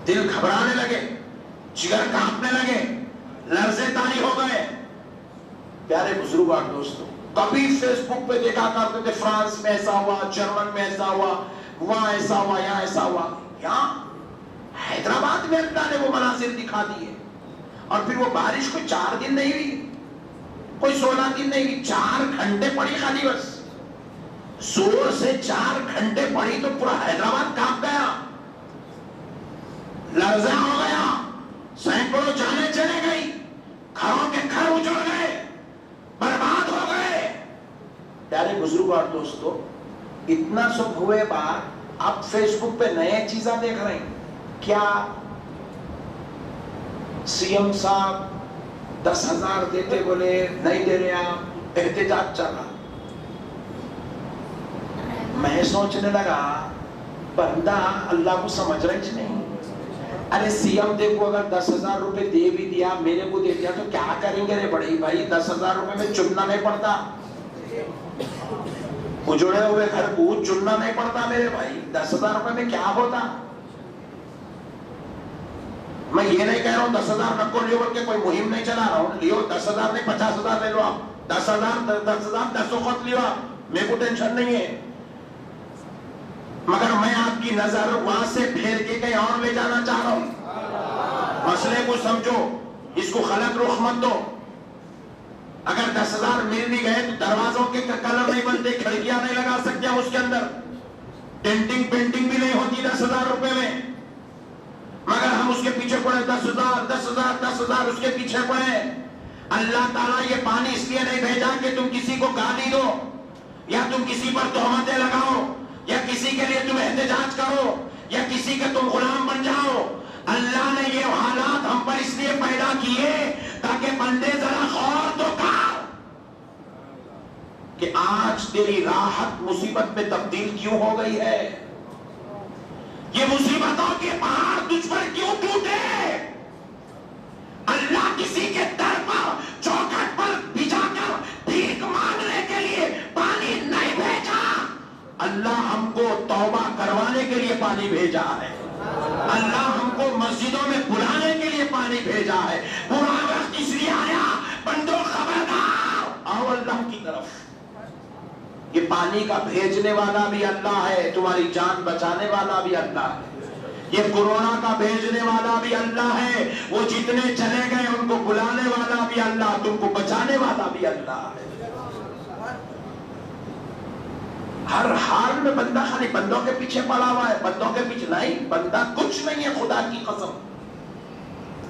دل گھبرانے لگے، جگر کانپنے لگے، لرزے طاری ہو گئے۔ پیارے بزرگوں اور دوستوں، کبھی فیس بک پہ دیکھا کرتے تھے فرانس میں ایسا ہوا، جرمن میں ایسا ہوا، وہاں ایسا ہوا، یہاں ایسا ہوا، یہاں حیدرآباد میں اللہ نے وہ مناظر دکھا دیے، اور پھر وہ بارش کوئی 4 دن نہیں ہوئی، کوئی 16 دن نہیں ہوئی، 4 گھنٹے پڑی خالی، بس زور سے 4 گھنٹے پڑی تو پورا حیدرآباد کانپ گیا، لرزہ ہو گیا، سینکڑوں جانیں چلے گئی، گھروں کے گھر اجڑ گئے، برباد ہو گئے۔ پیارے بزرگوں اور دوستوں، اتنا سب ہوئے بات، آپ فیس بک پہ نئے چیزیں دیکھ رہے ہیں کیا؟ سی ایم صاحب 10,000 دیتے، بولے نہیں دے رہے، آپ احتجاج چلا۔ میں سوچنے لگا بندہ اللہ کو سمجھ رہا ہی نہیں، ارے سی ایم دیکھو اگر 10,000 روپے دے بھی دیا، میرے کو دے دیا تو کیا کریں گے رے بڑی بھائی، 10,000 روپے میں چننا نہیں پڑتا، اجڑے ہوئے گھر کو چننا نہیں پڑتا میرے بھائی، 10,000 روپے میں کیا ہوتا؟ میں یہ نہیں کہہ رہا ہوں 10,000 نہ کو لیو بول کے کوئی مہم نہیں چلا رہا ہوں، لیو 10,000 نہیں 50,000 لے لو، آپ 10,000 10 وقت لیو، آپ میرے کو ٹینشن نہیں ہے، مگر میں آپ کی نظر وہاں سے پھیر کے کہیں اور لے جانا چاہ رہا ہوں۔ مسئلے کو سمجھو، اس کو غلط رخ مت دو۔ اگر 10,000 مل بھی گئے تو دروازوں کے کلر نہیں بنتے، کھڑکیاں نہیں لگا سکتے ہم اس کے اندر، ڈینٹنگ پینٹنگ بھی نہیں ہوتی 10,000 روپے میں، مگر ہم اس کے پیچھے پڑے 10,000 10,000 10,000 اس کے پیچھے پڑے۔ اللہ تعالیٰ یہ پانی اس لیے نہیں بھیجا کہ تم کسی کو گالی دو، یا تم کسی پر تہمتیں لگاؤ، یا کسی کے لیے تم احتجاج کرو، یا کسی کے تم غلام بن جاؤ۔ اللہ نے یہ حالات ہم پر اس لیے پیدا کیے تاکہ بندے ذرا غور تو کر کہ آج تیری راحت مصیبت میں تبدیل کیوں ہو گئی ہے، یہ مصیبتوں کے پہاڑ تجھ پر کیوں ٹوٹے۔ اللہ کسی کے در پر چوکھٹ پر بھجا کر بھیک مانگنے کے لیے پانی نہیں بھیجا، اللہ ہم کو توبہ کروانے کے لیے پانی بھیجا ہے، اللہ ہم کو مسجدوں میں بلانے کے لیے پانی بھیجا ہے۔ برا وقت اس لیے آیا، بندو خبردار آؤ اللہ کی طرف۔ یہ پانی کا بھیجنے والا بھی اللہ ہے، تمہاری جان بچانے والا بھی اللہ ہے، یہ کورونا کا بھیجنے والا بھی اللہ ہے، وہ جتنے چلے گئے ان کو بلانے والا بھی اللہ، تم کو بچانے والا بھی اللہ ہے۔ ہر حال میں بندہ خالی بندوں کے پیچھے پڑا ہوا ہے، بندوں کے پیچھے نہیں، بندہ کچھ نہیں ہے، خدا کی قسم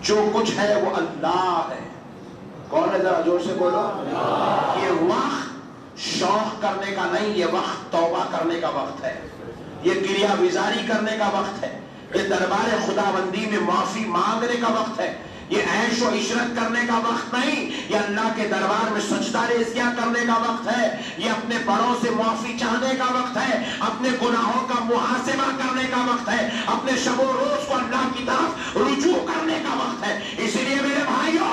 جو کچھ ہے وہ اللہ ہے۔ کون ہے ذرا زور سے بولو۔ یہ وقت شوق کرنے کا نہیں، یہ وقت توبہ کرنے کا وقت ہے، یہ گریہ وزاری کرنے کا وقت ہے، یہ دربار خداوندی میں معافی مانگنے کا وقت ہے، یہ عیش و عشرت کرنے کا وقت نہیں، یہ اللہ کے دربار میں سجدہ ریزیاں کرنے کا وقت ہے، یہ اپنے بڑوں سے معافی چاہنے کا وقت ہے، اپنے گناہوں کا محاسبہ کرنے کا وقت ہے، اپنے شب و روز کو اللہ کی طرف رجوع کرنے کا وقت ہے۔ اس لیے میرے بھائیوں،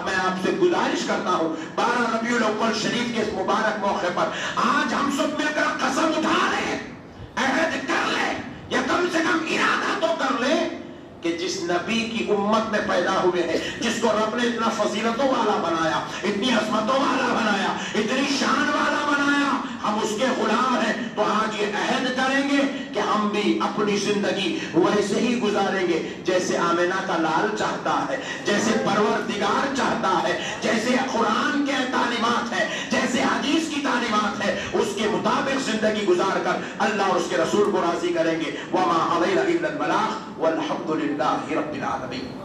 میں آپ سے گزارش کرتا ہوں 12 ربیع الاول شریف کے اس مبارک موقع پر آج ہم سب مل کر قسم اٹھا لیں، عہد کر لیں، یا کم سے کم ارادہ تو کر لیں کہ جس نبی کی امت میں پیدا ہوئے ہیں، جس کو رب نے اتنا فضیلتوں والا بنایا، اتنی عظمتوں والا بنایا، اتنی شان والا بنایا، ہم اس کے غلام ہیں، تو آج یہ عہد کریں گے کہ ہم ہم بھی اپنی زندگی ویسے ہی گزاریں گے جیسے آمنہ کا لال چاہتا ہے، جیسے پروردگار چاہتا ہے، جیسے قرآن کے تعلیمات ہے، جیسے حدیث کی تعلیمات ہے، اس کے مطابق زندگی گزار کر اللہ اور اس کے رسول کو راضی کریں گے۔ وَمَا عَلَيْنَا إِلَّا الْبَلَاغُ وَالْحَمْدُ لِلَّهِ رَبِّ الْعَالَمِينَ۔